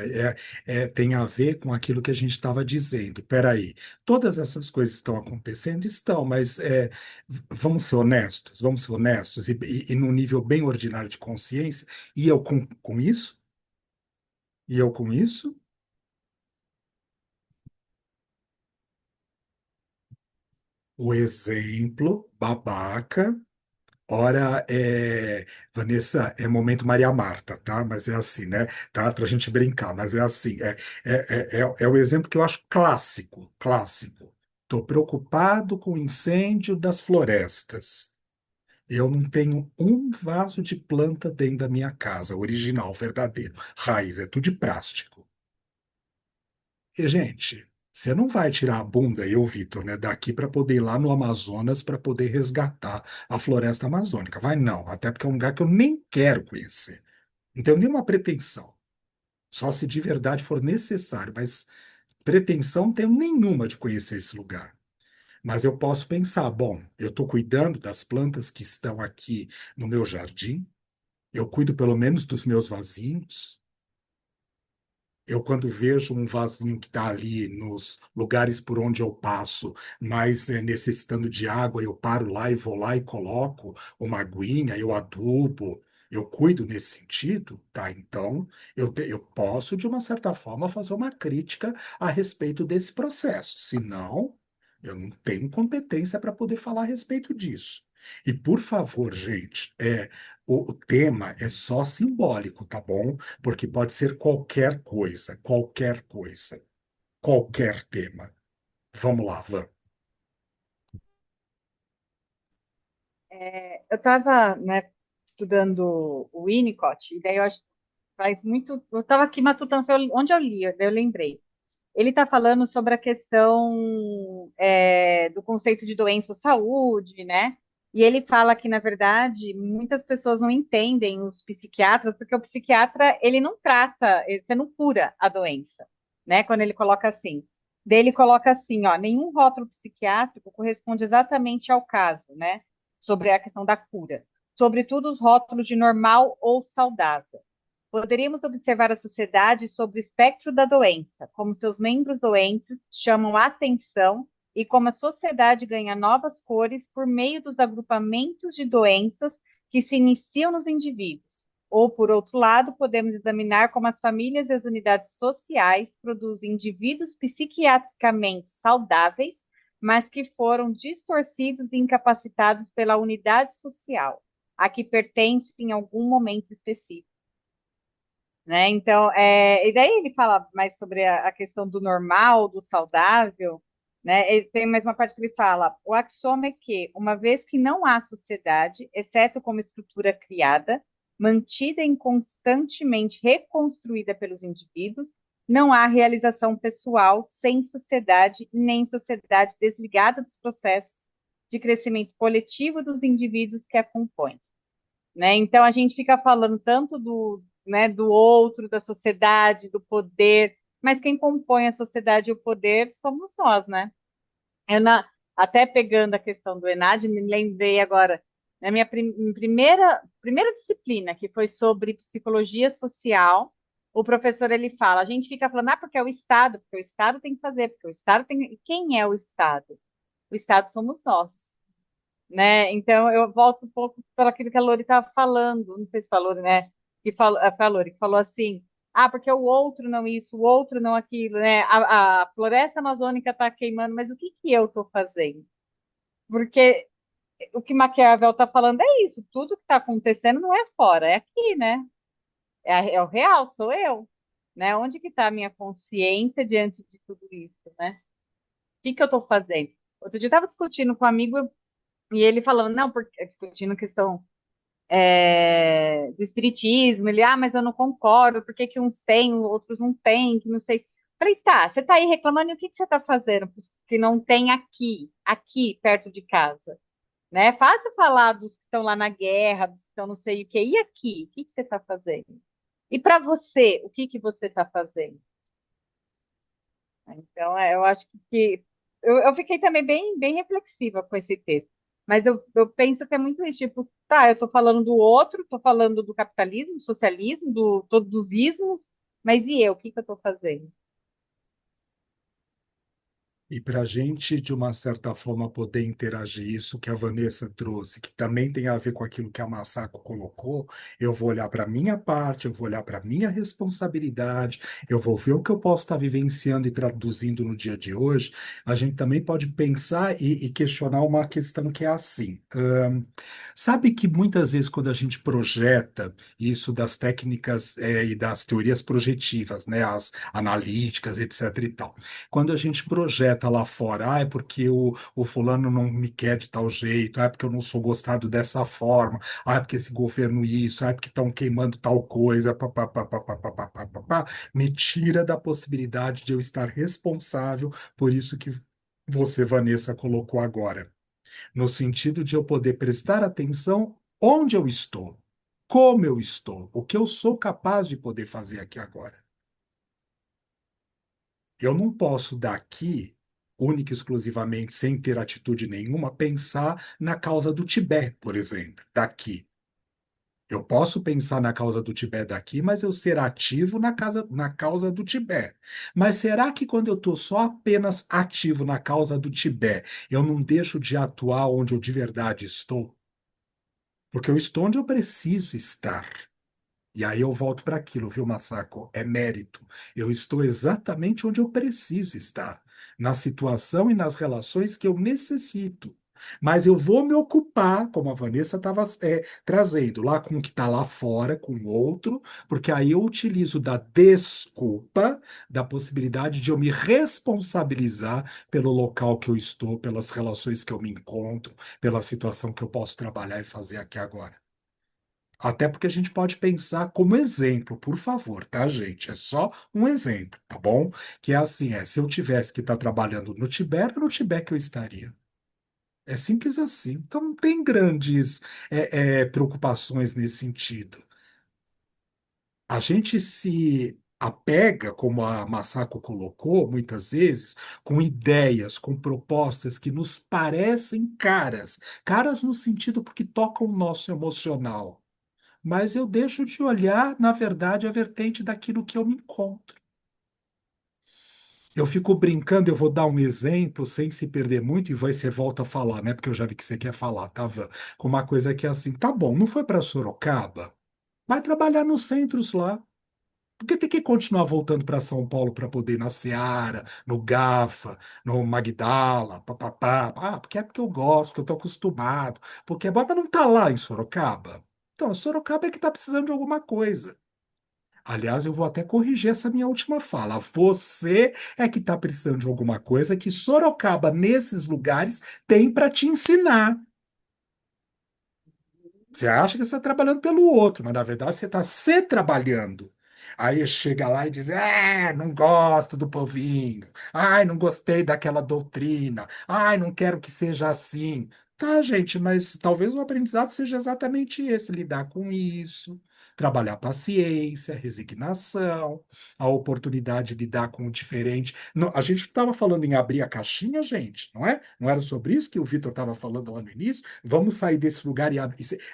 tem a ver com aquilo que a gente estava dizendo. Peraí, todas essas coisas estão acontecendo? Estão, mas vamos ser honestos, e num nível bem ordinário de consciência, e eu com isso? E eu com isso? O exemplo babaca. Ora, Vanessa, é momento Maria Marta, tá? Mas é assim, né? Tá? Pra gente brincar, mas é assim. É o exemplo que eu acho clássico, clássico. Estou preocupado com o incêndio das florestas. Eu não tenho um vaso de planta dentro da minha casa, original, verdadeiro. Raiz, é tudo de plástico. E, gente, você não vai tirar a bunda, eu, Vitor, né, daqui para poder ir lá no Amazonas para poder resgatar a floresta amazônica. Vai não, até porque é um lugar que eu nem quero conhecer. Não tenho nenhuma pretensão. Só se de verdade for necessário, mas pretensão não tenho nenhuma de conhecer esse lugar. Mas eu posso pensar, bom, eu estou cuidando das plantas que estão aqui no meu jardim, eu cuido pelo menos dos meus vasinhos. Eu, quando vejo um vasinho que está ali nos lugares por onde eu passo, mas necessitando de água, eu paro lá e vou lá e coloco uma aguinha, eu adubo, eu cuido nesse sentido, tá? Então, eu posso, de uma certa forma, fazer uma crítica a respeito desse processo. Senão, eu não tenho competência para poder falar a respeito disso. E, por favor, gente, o tema é só simbólico, tá bom? Porque pode ser qualquer tema. Vamos lá, Van. Eu estava, né, estudando o Winnicott, e daí eu acho que faz muito. Eu estava aqui matutando, foi onde eu li, daí eu lembrei. Ele está falando sobre a questão do conceito de doença ou saúde, né? E ele fala que, na verdade, muitas pessoas não entendem os psiquiatras, porque o psiquiatra, ele não trata, você não cura a doença, né? Quando ele coloca assim. Daí ele coloca assim, ó, nenhum rótulo psiquiátrico corresponde exatamente ao caso, né? Sobre a questão da cura. Sobretudo os rótulos de normal ou saudável. Poderíamos observar a sociedade sobre o espectro da doença, como seus membros doentes chamam a atenção e como a sociedade ganha novas cores por meio dos agrupamentos de doenças que se iniciam nos indivíduos. Ou, por outro lado, podemos examinar como as famílias e as unidades sociais produzem indivíduos psiquiatricamente saudáveis, mas que foram distorcidos e incapacitados pela unidade social, a que pertencem em algum momento específico. Né? Então, e daí ele fala mais sobre a questão do normal, do saudável, né? Ele tem mais uma parte que ele fala: o axioma é que, uma vez que não há sociedade, exceto como estrutura criada, mantida e constantemente reconstruída pelos indivíduos, não há realização pessoal sem sociedade, nem sociedade desligada dos processos de crescimento coletivo dos indivíduos que a compõem. Né? Então a gente fica falando tanto do outro, da sociedade, do poder, mas quem compõe a sociedade e o poder somos nós, né? Eu até pegando a questão do ENAD, me lembrei agora, na minha primeira disciplina, que foi sobre psicologia social, o professor ele fala, a gente fica falando, porque o Estado tem que fazer, porque o Estado tem. E quem é o Estado? O Estado somos nós, né? Então eu volto um pouco para aquilo que a Lori estava falando, não sei se falou, né? Que falou assim, porque o outro não isso, o outro não aquilo, né? A floresta amazônica está queimando, mas o que que eu estou fazendo? Porque o que Maquiavel está falando é isso, tudo que está acontecendo não é fora, é aqui, né? É o real, sou eu, né? Onde que está a minha consciência diante de tudo isso, né? O que que eu estou fazendo? Outro dia eu estava discutindo com um amigo e ele falando, não, porque discutindo a questão do espiritismo, ele, mas eu não concordo, por que que uns têm, outros não têm, que não sei. Falei, tá, você tá aí reclamando, e o que que você tá fazendo que não tem aqui, perto de casa? Né? É fácil falar dos que estão lá na guerra, dos que estão não sei o quê, e aqui, o que que você tá fazendo? E para você, o que que você tá fazendo? Então, eu acho que eu fiquei também bem reflexiva com esse texto. Mas eu penso que é muito isso, tipo, tá, eu estou falando do outro, estou falando do capitalismo, do socialismo, todos dos ismos, mas e eu, o que que eu estou fazendo? E para a gente, de uma certa forma, poder interagir isso que a Vanessa trouxe, que também tem a ver com aquilo que a Massaco colocou, eu vou olhar para a minha parte, eu vou olhar para a minha responsabilidade, eu vou ver o que eu posso estar vivenciando e traduzindo no dia de hoje. A gente também pode pensar e questionar uma questão que é assim. Sabe que muitas vezes, quando a gente projeta isso das técnicas e das teorias projetivas, né, as analíticas, etc. e tal, quando a gente projeta treta lá fora. Ah, é porque o fulano não me quer de tal jeito. Ah, é porque eu não sou gostado dessa forma. Ah, é porque esse governo isso. Ah, é porque estão queimando tal coisa. Pá, pá, pá, pá, pá, pá, pá, pá, pá, pá. Me tira da possibilidade de eu estar responsável por isso que você, Vanessa, colocou agora. No sentido de eu poder prestar atenção onde eu estou, como eu estou, o que eu sou capaz de poder fazer aqui agora. Eu não posso daqui, única e exclusivamente, sem ter atitude nenhuma, pensar na causa do Tibete, por exemplo, daqui. Eu posso pensar na causa do Tibete daqui, mas eu ser ativo na causa do Tibete. Mas será que quando eu estou só apenas ativo na causa do Tibete, eu não deixo de atuar onde eu de verdade estou? Porque eu estou onde eu preciso estar. E aí eu volto para aquilo, viu, Masako? É mérito. Eu estou exatamente onde eu preciso estar, na situação e nas relações que eu necessito. Mas eu vou me ocupar, como a Vanessa estava trazendo, lá com o que está lá fora, com o outro, porque aí eu utilizo da desculpa, da possibilidade de eu me responsabilizar pelo local que eu estou, pelas relações que eu me encontro, pela situação que eu posso trabalhar e fazer aqui agora. Até porque a gente pode pensar como exemplo, por favor, tá, gente? É só um exemplo, tá bom? Que é assim, se eu tivesse que estar trabalhando no Tibete, é no Tibete que eu estaria. É simples assim. Então não tem grandes preocupações nesse sentido. A gente se apega, como a Masako colocou muitas vezes, com ideias, com propostas que nos parecem caras. Caras no sentido porque tocam o nosso emocional, mas eu deixo de olhar, na verdade, a vertente daquilo que eu me encontro. Eu fico brincando, eu vou dar um exemplo sem se perder muito, e você volta a falar, né? Porque eu já vi que você quer falar, tá, Van? Com uma coisa que é assim, tá bom, não foi para Sorocaba? Vai trabalhar nos centros lá. Porque tem que continuar voltando para São Paulo para poder ir na Seara, no Gafa, no Magdala, papapá. Ah, porque eu gosto, porque eu estou acostumado. Porque mas não está lá em Sorocaba. Então, Sorocaba é que está precisando de alguma coisa. Aliás, eu vou até corrigir essa minha última fala. Você é que está precisando de alguma coisa que Sorocaba, nesses lugares, tem para te ensinar. Você acha que você está trabalhando pelo outro, mas na verdade você está se trabalhando. Aí chega lá e diz: não gosto do povinho. Ai, não gostei daquela doutrina. Ai, não quero que seja assim. Tá, gente, mas talvez o aprendizado seja exatamente esse: lidar com isso, trabalhar paciência, resignação, a oportunidade de lidar com o diferente. A gente estava falando em abrir a caixinha, gente, não é? Não era sobre isso que o Vitor estava falando lá no início? Vamos sair desse lugar e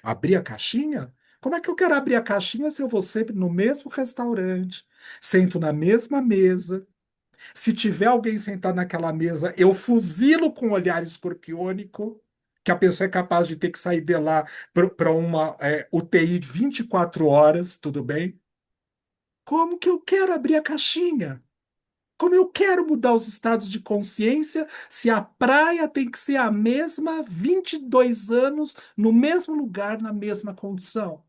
abrir a caixinha? Como é que eu quero abrir a caixinha se eu vou sempre no mesmo restaurante, sento na mesma mesa? Se tiver alguém sentado naquela mesa, eu fuzilo com um olhar escorpiônico, que a pessoa é capaz de ter que sair de lá para uma UTI de 24 horas, tudo bem? Como que eu quero abrir a caixinha? Como eu quero mudar os estados de consciência se a praia tem que ser a mesma 22 anos, no mesmo lugar, na mesma condição?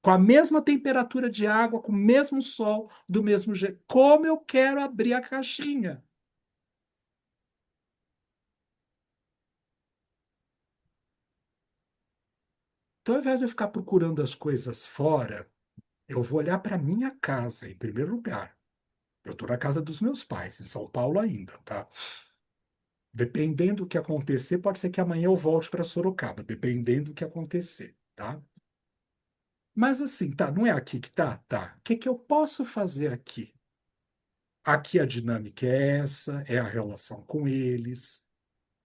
Com a mesma temperatura de água, com o mesmo sol, do mesmo jeito. Como eu quero abrir a caixinha? Então, ao invés de eu ficar procurando as coisas fora, eu vou olhar para minha casa, em primeiro lugar. Eu estou na casa dos meus pais, em São Paulo ainda, tá? Dependendo do que acontecer, pode ser que amanhã eu volte para Sorocaba, dependendo do que acontecer, tá? Mas assim, tá, não é aqui que tá? Tá. O que que eu posso fazer aqui? Aqui a dinâmica é essa, é a relação com eles,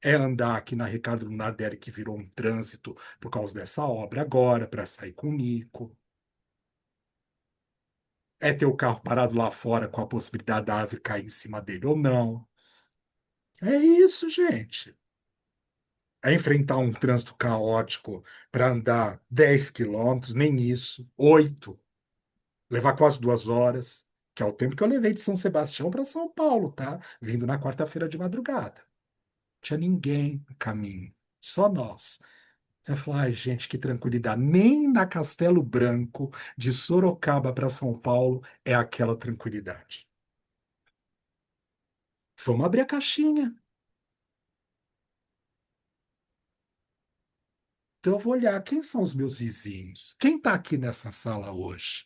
é andar aqui na Ricardo Nardelli, que virou um trânsito por causa dessa obra agora, para sair com o Nico. É ter o carro parado lá fora com a possibilidade da árvore cair em cima dele ou não. É isso, gente. É enfrentar um trânsito caótico para andar 10 quilômetros, nem isso, 8, levar quase 2 horas, que é o tempo que eu levei de São Sebastião para São Paulo, tá? Vindo na quarta-feira de madrugada. Tinha ninguém no caminho, só nós. Eu falei, ai, gente, que tranquilidade. Nem na Castelo Branco, de Sorocaba para São Paulo, é aquela tranquilidade. Vamos abrir a caixinha. Então eu vou olhar quem são os meus vizinhos. Quem está aqui nessa sala hoje?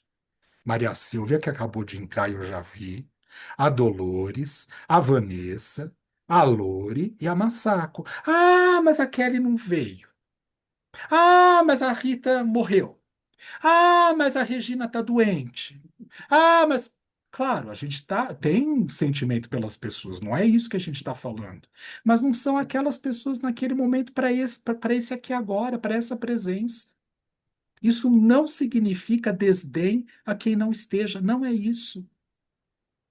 Maria Silvia, que acabou de entrar e eu já vi. A Dolores, a Vanessa, a Lore e a Massaco. Ah, mas a Kelly não veio. Ah, mas a Rita morreu. Ah, mas a Regina está doente. Ah, mas. Claro, a gente tem um sentimento pelas pessoas, não é isso que a gente está falando. Mas não são aquelas pessoas naquele momento para esse aqui agora, para essa presença. Isso não significa desdém a quem não esteja, não é isso.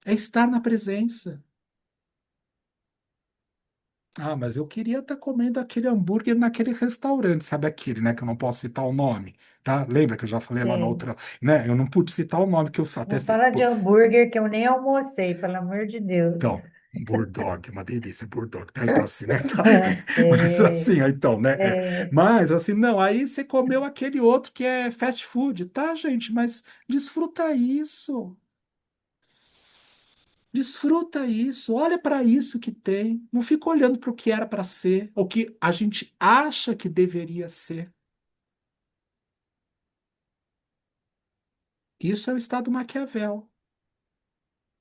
É estar na presença. Ah, mas eu queria estar comendo aquele hambúrguer naquele restaurante, sabe aquele, né? Que eu não posso citar o nome, tá? Lembra que eu já falei lá na Sim. outra, né? Eu não pude citar o nome que eu até. Não fala de hambúrguer que eu nem almocei, pelo amor de Deus. Então, Bulldog, é uma delícia, Bulldog. Tá, então, assim, né? Tá. Mas Sei, assim, então, né? sei. Mas assim, não, aí você comeu aquele outro que é fast food, tá, gente? Mas desfruta isso. Desfruta isso, olha para isso que tem. Não fica olhando para o que era para ser, ou que a gente acha que deveria ser. Isso é o estado Maquiavel.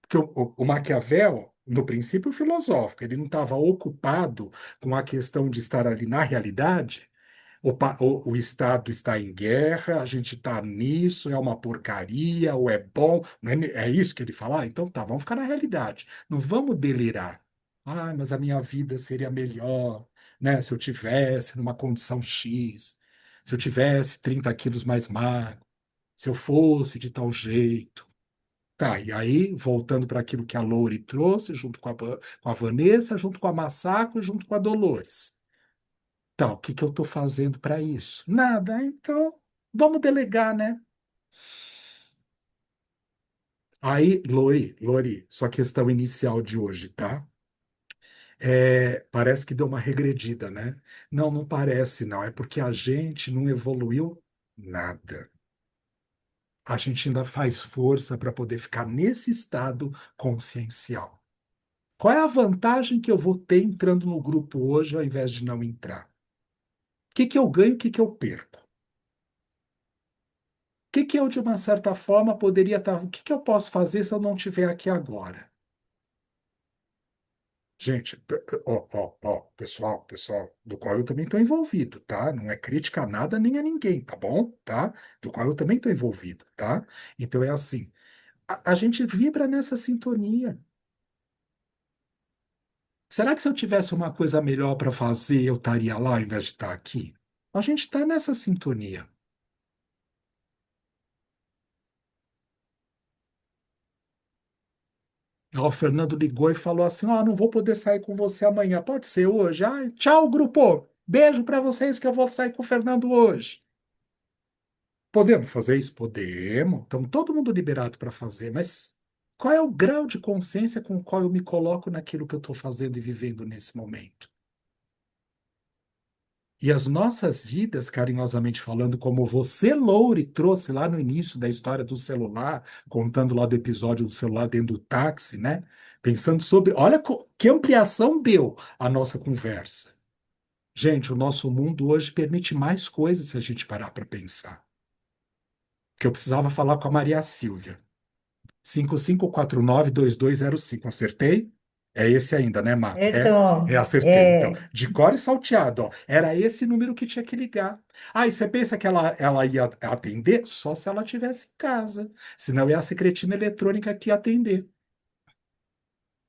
Porque o Maquiavel, no princípio filosófico, ele não estava ocupado com a questão de estar ali na realidade. O Estado está em guerra, a gente está nisso, é uma porcaria, ou é bom, não é isso que ele fala? Ah, então tá, vamos ficar na realidade, não vamos delirar. Ah, mas a minha vida seria melhor, né, se eu tivesse numa condição X, se eu tivesse 30 quilos mais magro, se eu fosse de tal jeito. Tá, e aí, voltando para aquilo que a Lori trouxe, junto com a Vanessa, junto com a Massaco e junto com a Dolores. Tá, o que que eu estou fazendo para isso? Nada, então vamos delegar, né? Aí, Lori, sua questão inicial de hoje, tá? Parece que deu uma regredida, né? Não, não parece, não. É porque a gente não evoluiu nada. A gente ainda faz força para poder ficar nesse estado consciencial. Qual é a vantagem que eu vou ter entrando no grupo hoje ao invés de não entrar? O que que eu ganho, o que que eu perco? Que eu, de uma certa forma, poderia estar. O que que eu posso fazer se eu não estiver aqui agora? Gente, pessoal, do qual eu também estou envolvido, tá? Não é crítica a nada nem a ninguém, tá bom? Tá? Do qual eu também estou envolvido, tá? Então é assim, a gente vibra nessa sintonia. Será que se eu tivesse uma coisa melhor para fazer, eu estaria lá ao invés de estar aqui? A gente está nessa sintonia. Ó, o Fernando ligou e falou assim: Ó, não vou poder sair com você amanhã. Pode ser hoje? Ai, tchau, grupo. Beijo para vocês que eu vou sair com o Fernando hoje. Podemos fazer isso? Podemos. Estamos todo mundo liberado para fazer, mas qual é o grau de consciência com o qual eu me coloco naquilo que eu estou fazendo e vivendo nesse momento? E as nossas vidas, carinhosamente falando, como você, Loure, trouxe lá no início da história do celular, contando lá do episódio do celular dentro do táxi, né? Pensando sobre, olha que ampliação deu a nossa conversa. Gente, o nosso mundo hoje permite mais coisas se a gente parar para pensar. Que eu precisava falar com a Maria Silvia. 55492205. Acertei? É esse ainda, né, Má? Então, Acertei. Então, é, de cor e salteado, ó. Era esse número que tinha que ligar. Ah, e você pensa que ela ia atender só se ela estivesse em casa. Senão ia a secretina eletrônica que ia atender.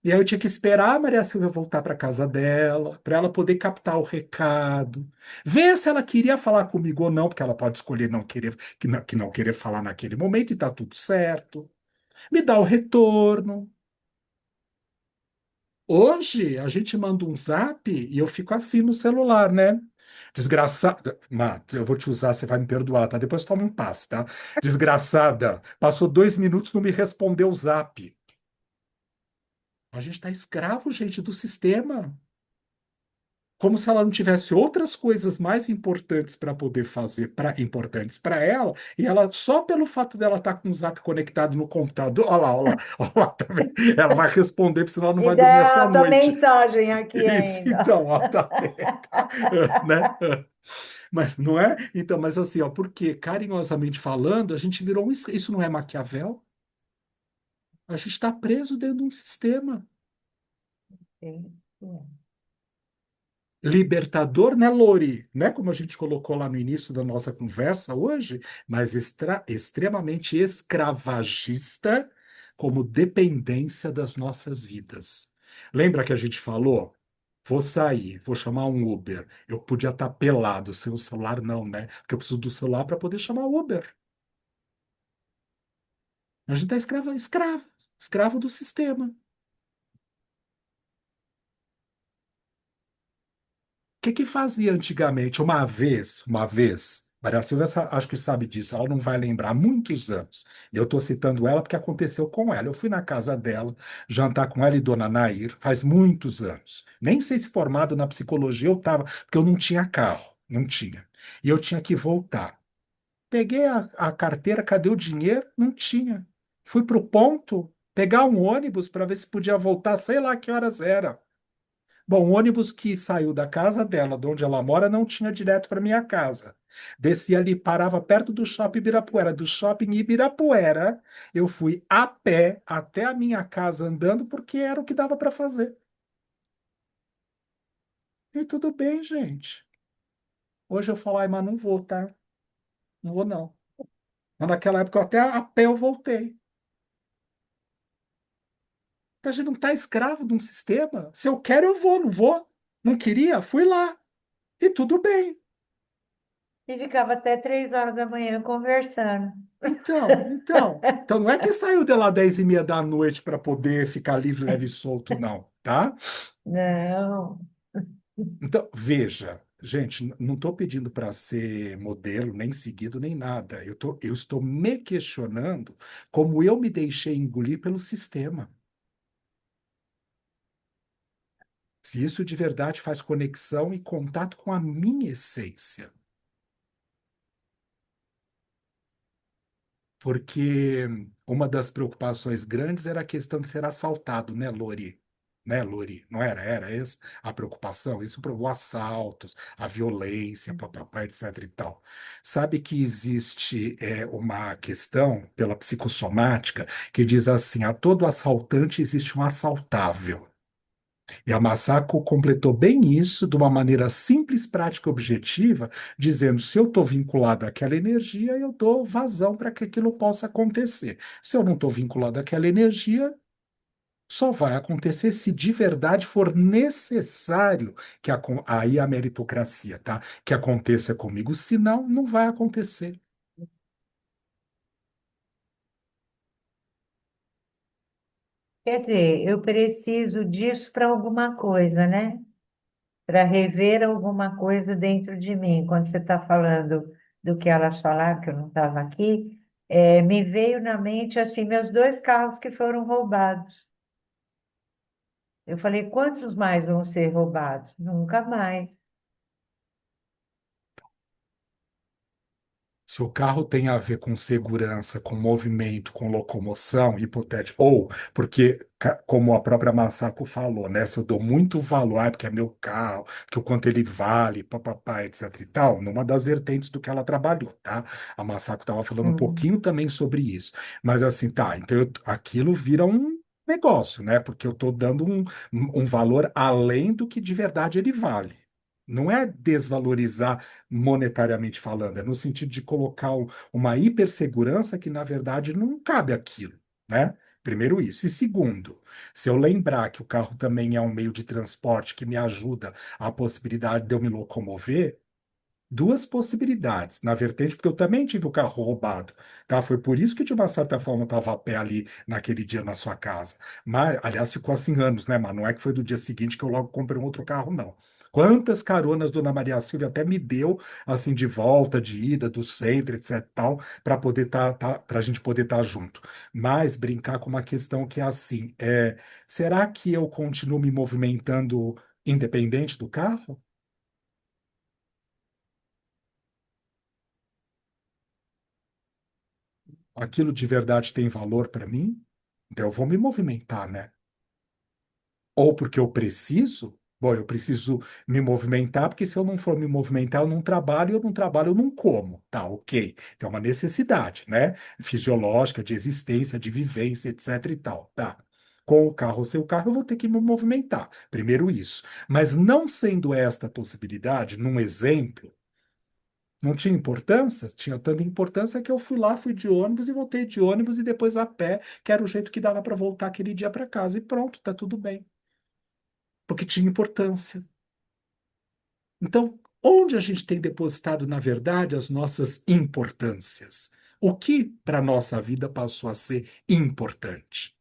E aí eu tinha que esperar a Maria Silvia voltar para casa dela, para ela poder captar o recado, ver se ela queria falar comigo ou não, porque ela pode escolher não querer, que não querer falar naquele momento e tá tudo certo. Me dá o retorno. Hoje a gente manda um zap e eu fico assim no celular, né? Desgraçada. Mato, eu vou te usar, você vai me perdoar, tá? Depois toma um passe, tá? Desgraçada. Passou 2 minutos, não me respondeu o zap. A gente tá escravo, gente, do sistema. Como se ela não tivesse outras coisas mais importantes para poder fazer, importantes para ela, e ela, só pelo fato dela estar com o zap conectado no computador, olha lá, tá vendo? Ela vai responder, porque senão ela não vai ainda dormir é essa a tua noite. mensagem aqui Isso, ainda. então, ó, tá vendo? Né? Mas não é? Então, mas assim, ó, porque carinhosamente falando, a gente virou um. Isso não é Maquiavel? A gente está preso dentro de um sistema. Sim, sim. Libertador, né, Lori? Né, como a gente colocou lá no início da nossa conversa hoje, mas extremamente escravagista como dependência das nossas vidas. Lembra que a gente falou? Vou sair, vou chamar um Uber. Eu podia estar pelado, sem o celular não, né? Porque eu preciso do celular para poder chamar o Uber. A gente está escravo do sistema. Que fazia antigamente? Uma vez, Maria Silvia acho que sabe disso, ela não vai lembrar, há muitos anos. E eu estou citando ela porque aconteceu com ela. Eu fui na casa dela, jantar com ela e Dona Nair, faz muitos anos. Nem sei se formado na psicologia eu estava, porque eu não tinha carro, não tinha. E eu tinha que voltar. Peguei a carteira, cadê o dinheiro? Não tinha. Fui para o ponto, pegar um ônibus para ver se podia voltar, sei lá que horas era. Bom, o ônibus que saiu da casa dela, de onde ela mora, não tinha direto para minha casa. Descia ali, parava perto do shopping Ibirapuera. Do shopping Ibirapuera, eu fui a pé até a minha casa andando, porque era o que dava para fazer. E tudo bem, gente. Hoje eu falo, ai, mas não vou, tá? Não vou, não. Mas naquela época, até a pé eu voltei. Então, a gente não está escravo de um sistema. Se eu quero, eu vou, não vou. Não queria, fui lá. E tudo bem. E ficava até 3 horas da manhã conversando. Então não é que saiu de lá 10h30 da noite para poder ficar livre, leve e solto, não, tá? Não. Então, veja, gente, não estou pedindo para ser modelo, nem seguido, nem nada. Eu estou me questionando como eu me deixei engolir pelo sistema. Se isso de verdade faz conexão e contato com a minha essência. Porque uma das preocupações grandes era a questão de ser assaltado, né, Lori? Né, Lori? Não era? Era essa a preocupação? Isso provou assaltos, a violência, papapá, etc e tal. Sabe que existe uma questão pela psicossomática que diz assim: a todo assaltante existe um assaltável. E a Masako completou bem isso de uma maneira simples, prática e objetiva, dizendo: se eu estou vinculado àquela energia, eu dou vazão para que aquilo possa acontecer. Se eu não estou vinculado àquela energia, só vai acontecer se de verdade for necessário aí a meritocracia, tá? Que aconteça comigo, senão não vai acontecer. Quer dizer, eu preciso disso para alguma coisa, né? Para rever alguma coisa dentro de mim. Quando você está falando do que elas falaram, que eu não estava aqui, me veio na mente assim meus 2 carros que foram roubados. Eu falei, quantos mais vão ser roubados? Nunca mais. Se o carro tem a ver com segurança, com movimento, com locomoção, hipotético, ou porque, como a própria Masako falou, né? Se eu dou muito valor, porque é meu carro, que o quanto ele vale, papapá, etc e tal, numa das vertentes do que ela trabalhou, tá? A Masako estava falando um Hum. pouquinho também sobre isso. Mas assim, tá, então aquilo vira um negócio, né? Porque eu estou dando um valor além do que de verdade ele vale. Não é desvalorizar monetariamente falando, é no sentido de colocar uma hipersegurança que, na verdade, não cabe aquilo, né? Primeiro isso. E segundo, se eu lembrar que o carro também é um meio de transporte que me ajuda a possibilidade de eu me locomover, duas possibilidades, na vertente, porque eu também tive o carro roubado, tá? Foi por isso que, de uma certa forma, eu estava a pé ali naquele dia na sua casa. Mas, aliás, ficou assim anos, né, mas não é que foi do dia seguinte que eu logo comprei um outro carro, não. Quantas caronas Dona Maria Silvia até me deu, assim, de volta, de ida, do centro, etc, tal, para poder para a gente poder estar junto. Mas brincar com uma questão que é assim, será que eu continuo me movimentando independente do carro? Aquilo de verdade tem valor para mim, então eu vou me movimentar, né? Ou porque eu preciso, Bom, eu preciso me movimentar, porque se eu não for me movimentar, eu não trabalho, e eu não trabalho, eu não como. Tá, ok. Então, é uma necessidade, né? Fisiológica, de existência, de vivência, etc e tal. Tá. Com o carro ou sem o carro, eu vou ter que me movimentar. Primeiro isso. Mas não sendo esta a possibilidade, num exemplo, não tinha importância? Tinha tanta importância que eu fui lá, fui de ônibus e voltei de ônibus e depois a pé, que era o jeito que dava para voltar aquele dia para casa. E pronto, tá tudo bem. Porque tinha importância. Então, onde a gente tem depositado, na verdade, as nossas importâncias? O que para a nossa vida passou a ser importante?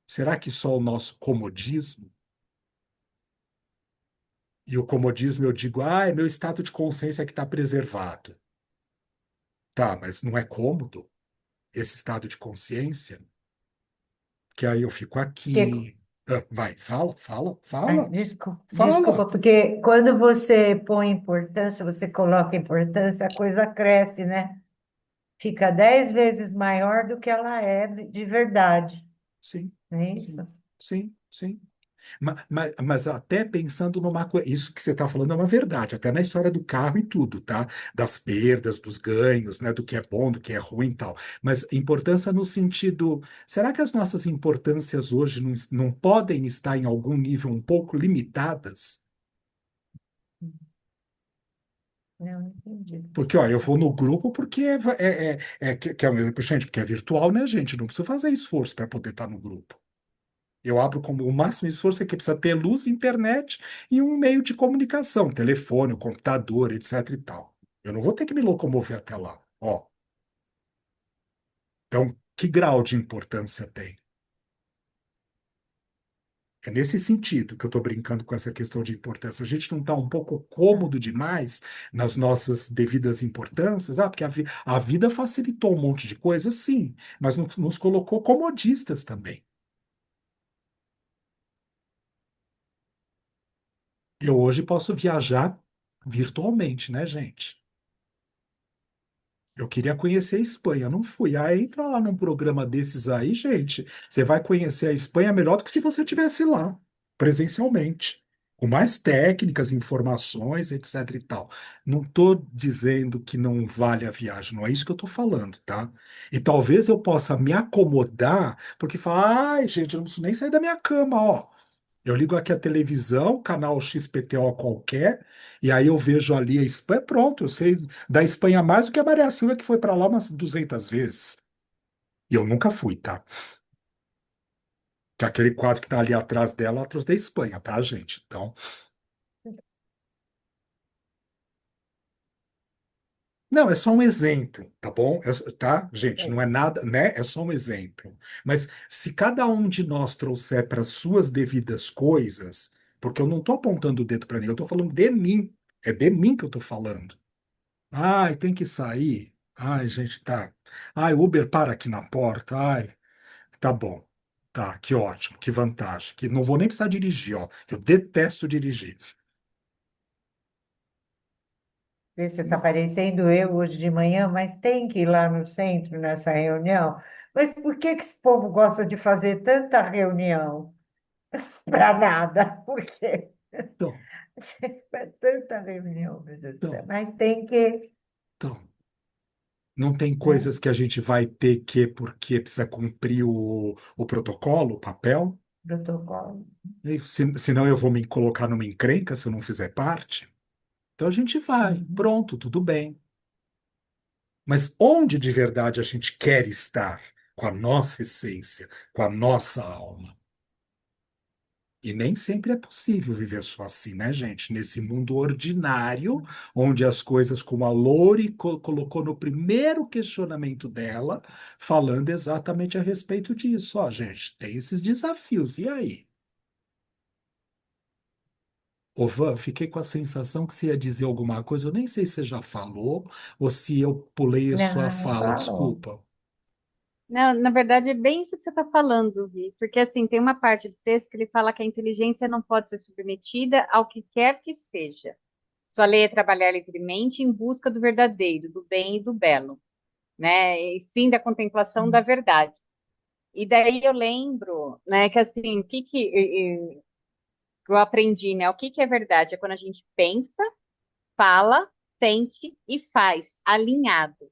Será que só o nosso comodismo? E o comodismo eu digo, é meu estado de consciência que está preservado. Tá, mas não é cômodo esse estado de consciência? Que aí eu fico Porque, aqui. Vai, fala, fala, ai, fala, desculpa, fala. porque quando você põe importância, você coloca importância, a coisa cresce, né? Fica 10 vezes maior do que ela é de verdade, Sim, não é sim, isso? sim, sim. Mas até pensando numa coisa, isso que você está falando é uma verdade, até na história do carro e tudo, tá? Das perdas, dos ganhos, né? Do que é bom, do que é ruim e tal. Mas importância no sentido, será que as nossas importâncias hoje não podem estar em algum nível um pouco limitadas? Não entendi o que Porque, você ó, está eu vou falando. no grupo porque que é um exemplo, gente, porque é virtual, né, gente? Não precisa fazer esforço para poder estar no grupo. Eu abro como o máximo esforço é que precisa ter luz, internet e um meio de comunicação, telefone, computador, etc e tal. Eu não vou ter que me locomover até lá. Ó, então, que grau de importância tem? É nesse sentido que eu estou brincando com essa questão de importância. A gente não está um pouco Ah, cômodo demais nas nossas devidas importâncias? Ah, porque a vida facilitou um monte de coisas, sim, mas nos colocou comodistas também. Eu hoje posso viajar virtualmente, né, gente? Eu queria conhecer a Espanha, não fui. Aí entra lá num programa desses aí, gente. Você vai conhecer a Espanha melhor do que se você estivesse lá, presencialmente, com mais técnicas, informações, etc e tal. Não estou dizendo que não vale a viagem, não é isso que eu estou falando, tá? E talvez eu possa me acomodar, porque falar, ai, gente, eu não preciso nem sair da minha cama, ó. Eu ligo aqui a televisão, canal XPTO qualquer, e aí eu vejo ali a Espanha, pronto, eu sei da Espanha mais do que a Maria Silva, que foi para lá umas 200 vezes. E eu nunca fui, tá? Que aquele quadro que tá ali atrás dela, ela trouxe da Espanha, tá, gente? Então, não, é só um exemplo, tá bom? Tá, gente, é. não é nada, né? É só um exemplo. Mas se cada um de nós trouxer para suas devidas coisas, porque eu não tô apontando o dedo para ninguém, eu tô falando de mim. É de mim que eu tô falando. Ai, tem que sair. Ai, gente, tá. Ai, o Uber para aqui na porta. Ai, tá bom. Tá, que ótimo, que vantagem. Que não vou nem precisar dirigir, ó. Eu detesto dirigir. Você está parecendo eu hoje de manhã, mas tem que ir lá no centro nessa reunião. Mas por que que esse povo gosta de fazer tanta reunião? Para nada. Por quê? Então, Tanta reunião, meu Deus do céu. então, Mas tem que, então. Não tem né? coisas que a gente vai ter que, porque precisa cumprir o protocolo, o papel? Protocolo. E senão eu vou me colocar numa encrenca se eu não fizer parte? Então a gente vai. Uhum. Pronto, tudo bem. Mas onde de verdade a gente quer estar com a nossa essência, com a nossa alma? E nem sempre é possível viver só assim, né, gente? Nesse mundo ordinário, onde as coisas, como a Lori colocou no primeiro questionamento dela, falando exatamente a respeito disso. Ó, gente, tem esses desafios. E aí? Ô, Van, fiquei com a sensação que você ia dizer alguma coisa. Eu nem sei se você já falou ou se eu pulei a sua Não, fala. falou. Desculpa. Não, na verdade, é bem isso que você está falando, Vi, porque assim, tem uma parte do texto que ele fala que a inteligência não pode ser submetida ao que quer que seja. Sua lei é trabalhar livremente em busca do verdadeiro, do bem e do belo, né? E sim da contemplação da verdade. E daí eu lembro, né, que assim, o que que que eu aprendi, né? O que que é verdade? É quando a gente pensa, fala, sente e faz, alinhado,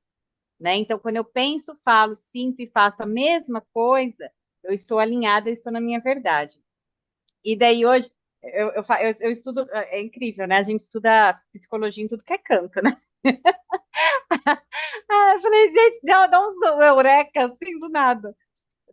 né? Então, quando eu penso, falo, sinto e faço a mesma coisa, eu estou alinhada, eu estou na minha verdade. E daí hoje eu estudo, é incrível, né? A gente estuda psicologia em tudo que é canto, né? Ah, eu falei, gente, dá um eureka assim do nada.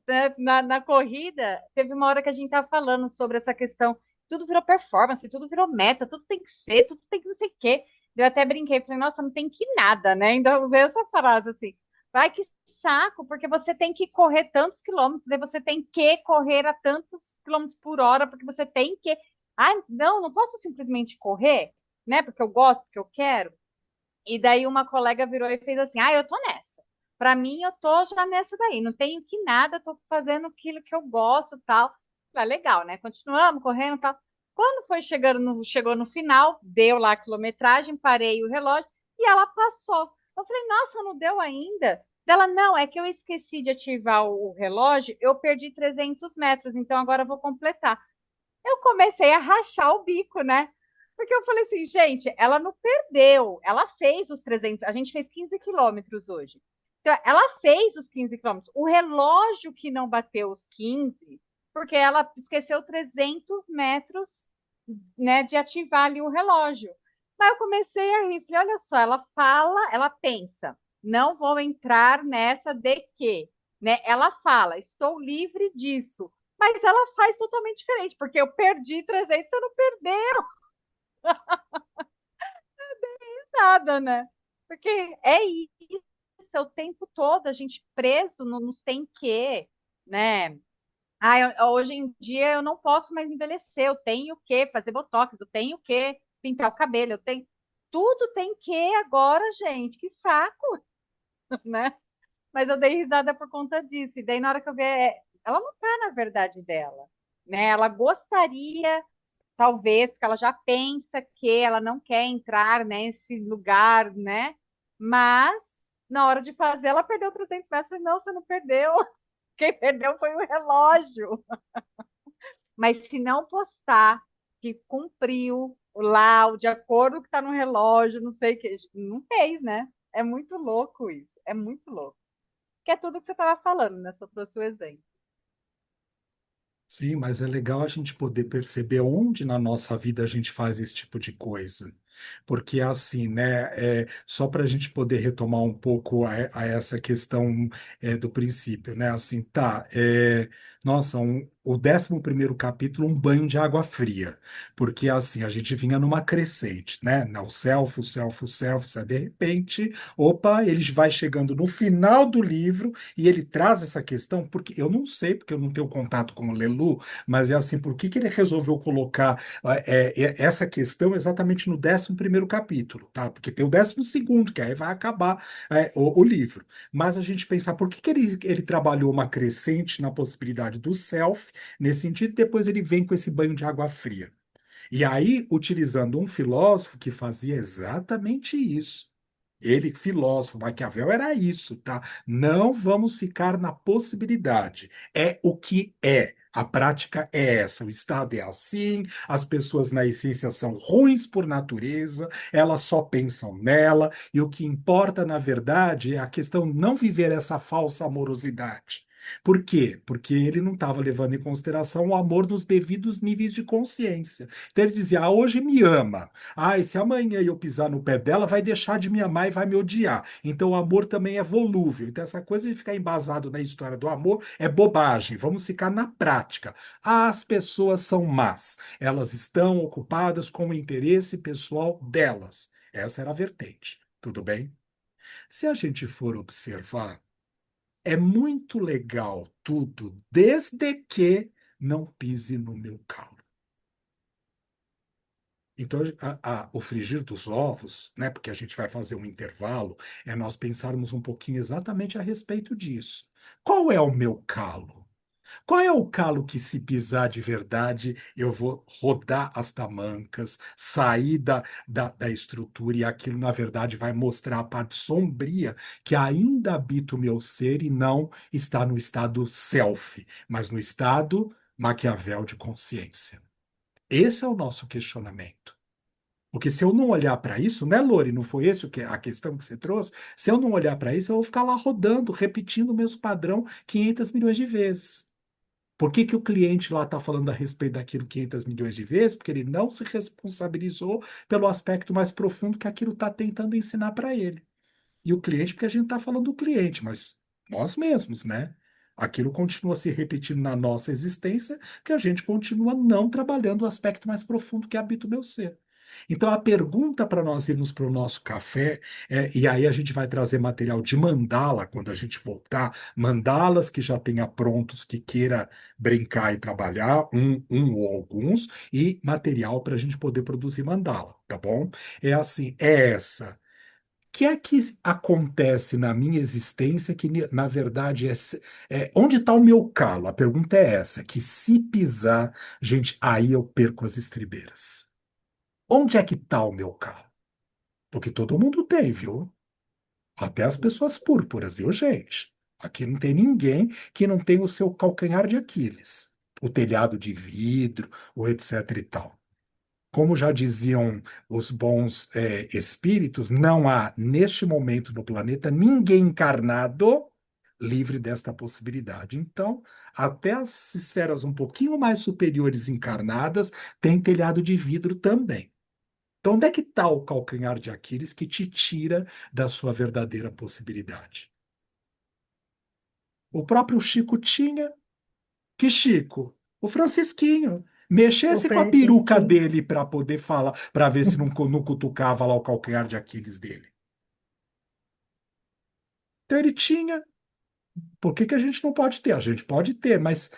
Né? Na corrida, teve uma hora que a gente tava falando sobre essa questão, tudo virou performance, tudo virou meta, tudo tem que ser, tudo tem que não sei o quê. Eu até brinquei, falei, nossa, não tem que nada, né? Ainda usei essa frase assim. Vai que saco, porque você tem que correr tantos quilômetros, daí você tem que correr a tantos quilômetros por hora, porque você tem que. Ah, não posso simplesmente correr, né? Porque eu gosto, porque eu quero. E daí uma colega virou e fez assim: ah, eu tô nessa. Para mim, eu tô já nessa daí. Não tenho que nada, eu tô fazendo aquilo que eu gosto, tal. Ah, legal, né? Continuamos correndo, tal. Quando foi chegou no final, deu lá a quilometragem, parei o relógio e ela passou. Eu falei: nossa, não deu ainda? Dela, não, é que eu esqueci de ativar o relógio, eu perdi 300 metros, então agora eu vou completar. Eu comecei a rachar o bico, né? Porque eu falei assim, gente, ela não perdeu, ela fez os 300, a gente fez 15 quilômetros hoje. Então, ela fez os 15 quilômetros. O relógio que não bateu os 15, porque ela esqueceu 300 metros, né, de ativar ali o relógio. Mas eu comecei a rir, falei, olha só, ela fala, ela pensa, não vou entrar nessa de que, né? Ela fala, estou livre disso, mas ela faz totalmente diferente, porque eu perdi 300, você não perdeu nada, né? Porque é isso, é o tempo todo, a gente preso nos tem que, né? Ah, hoje em dia eu não posso mais envelhecer, eu tenho que fazer botox, eu tenho que pintar o cabelo, eu tenho. Tudo tem que agora, gente, que saco, né? Mas eu dei risada por conta disso. E daí, na hora que eu ver, ela não tá na verdade dela, né? Ela gostaria, talvez, porque ela já pensa que ela não quer entrar nesse lugar, né? Mas, na hora de fazer, ela perdeu 300 metros. Eu falei, não, você não perdeu. Quem perdeu foi o relógio. Mas se não postar que cumpriu lá, de acordo com o que está no relógio, não sei o que, não fez, né? É muito louco isso. É muito louco. Que é tudo que você estava falando, né? Só trouxe o exemplo. Sim, mas é legal a gente poder perceber onde na nossa vida a gente faz esse tipo de coisa. Porque assim, né, só para a gente poder retomar um pouco a essa questão do princípio, né? Assim, tá, nossa, o 11º capítulo, um banho de água fria. Porque assim, a gente vinha numa crescente, né? Não, o self, de repente, opa, ele vai chegando no final do livro e ele traz essa questão, porque eu não sei, porque eu não tenho contato com o Lelu, mas é assim, por que que ele resolveu colocar essa questão exatamente no 11º capítulo, tá? Porque tem o 12º, que aí vai acabar o livro. Mas a gente pensar, por que que ele trabalhou uma crescente na possibilidade do self, nesse sentido, e depois ele vem com esse banho de água fria. E aí, utilizando um filósofo que fazia exatamente isso. Ele, filósofo, Maquiavel, era isso, tá? Não vamos ficar na possibilidade. É o que é. A prática é essa. O estado é assim, as pessoas, na essência, são ruins por natureza, elas só pensam nela, e o que importa, na verdade, é a questão não viver essa falsa amorosidade. Por quê? Porque ele não estava levando em consideração o amor nos devidos níveis de consciência. Então ele dizia: ah, hoje me ama. Ah, e se amanhã eu pisar no pé dela, vai deixar de me amar e vai me odiar. Então o amor também é volúvel. Então essa coisa de ficar embasado na história do amor é bobagem. Vamos ficar na prática. As pessoas são más. Elas estão ocupadas com o interesse pessoal delas. Essa era a vertente. Tudo bem? Se a gente for observar, é muito legal tudo, desde que não pise no meu calo. Então, o frigir dos ovos, né, porque a gente vai fazer um intervalo, é nós pensarmos um pouquinho exatamente a respeito disso. Qual é o meu calo? Qual é o calo que, se pisar de verdade, eu vou rodar as tamancas, sair da estrutura, e aquilo, na verdade, vai mostrar a parte sombria que ainda habita o meu ser e não está no estado self, mas no estado Maquiavel de consciência. Esse é o nosso questionamento. Porque se eu não olhar para isso, né, Lore? Não foi esse a questão que você trouxe? Se eu não olhar para isso, eu vou ficar lá rodando, repetindo o mesmo padrão 500 milhões de vezes. Por que que o cliente lá está falando a respeito daquilo 500 milhões de vezes? Porque ele não se responsabilizou pelo aspecto mais profundo que aquilo está tentando ensinar para ele. E o cliente, porque a gente está falando do cliente, mas nós mesmos, né? Aquilo continua se repetindo na nossa existência, que a gente continua não trabalhando o aspecto mais profundo que habita o meu ser. Então, a pergunta para nós irmos para o nosso café, e aí a gente vai trazer material de mandala quando a gente voltar, mandalas que já tenha prontos, que queira brincar e trabalhar, um ou alguns, e material para a gente poder produzir mandala, tá bom? É assim, é essa que é que acontece na minha existência que, na verdade, onde está o meu calo? A pergunta é essa, que se pisar, gente, aí eu perco as estribeiras. Onde é que está o meu calo? Porque todo mundo tem, viu? Até as pessoas púrpuras, viu, gente? Aqui não tem ninguém que não tem o seu calcanhar de Aquiles, o telhado de vidro, o etc e tal. Como já diziam os bons espíritos, não há, neste momento no planeta, ninguém encarnado livre desta possibilidade. Então, até as esferas um pouquinho mais superiores encarnadas têm telhado de vidro também. Então, onde é que está o calcanhar de Aquiles que te tira da sua verdadeira possibilidade? O próprio Chico tinha. Que Chico? O Francisquinho. O Mexesse com a peruca Francisquinho. dele para poder falar, para ver se não cutucava lá o calcanhar de Aquiles dele. Então ele tinha. Por que que a gente não pode ter? A gente pode ter, mas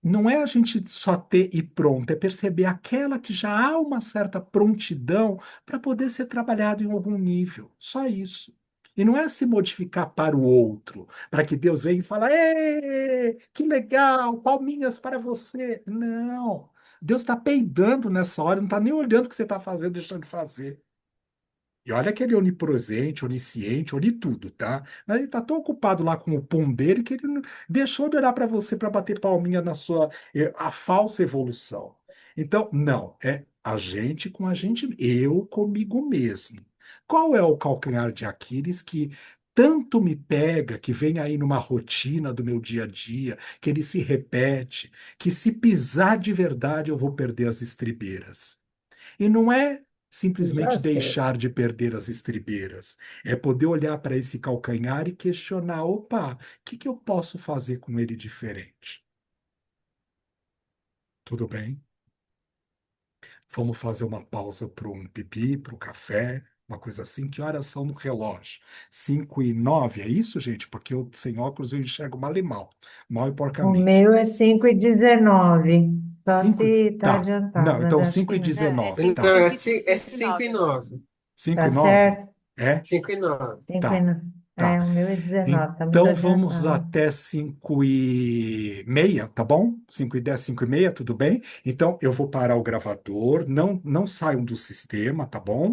não é a gente só ter e pronto, é perceber aquela que já há uma certa prontidão para poder ser trabalhado em algum nível. Só isso. E não é se modificar para o outro, para que Deus venha e fale, Ê, que legal, palminhas para você. Não. Deus está peidando nessa hora, não está nem olhando o que você está fazendo, deixando de fazer. E olha que ele é onipresente, onisciente, tudo, tá? Mas ele tá tão ocupado lá com o pum dele que ele não deixou de olhar para você para bater palminha na sua a falsa evolução. Então, não, é a gente com a gente, eu comigo mesmo. Qual é o calcanhar de Aquiles que tanto me pega, que vem aí numa rotina do meu dia a dia, que ele se repete, que se pisar de verdade eu vou perder as estribeiras? E não é Já simplesmente sei. deixar de perder as estribeiras, é poder olhar para esse calcanhar e questionar: opa, o que que eu posso fazer com ele diferente? Tudo bem? Vamos fazer uma pausa para um pipi, para o café, uma coisa assim. Que horas são no relógio? 5:09, é isso, gente? Porque eu, sem óculos, eu enxergo mal e mal, mal e O porcamente. meu é 5h19. Só 5, se está tá. adiantado, Não, mas então acho cinco que e Não, não. é dezenove, Não, tá. 5 é e 5 e 9. 9. 5 e Tá 9? certo? É? 5 e 9. 5 e Tá, 9. tá. É, o meu é 19, tá muito Então vamos adiantado. até 5:30, tá bom? 5:10, 5:30, tudo bem? Então eu vou parar o gravador, não saiam do sistema, tá bom?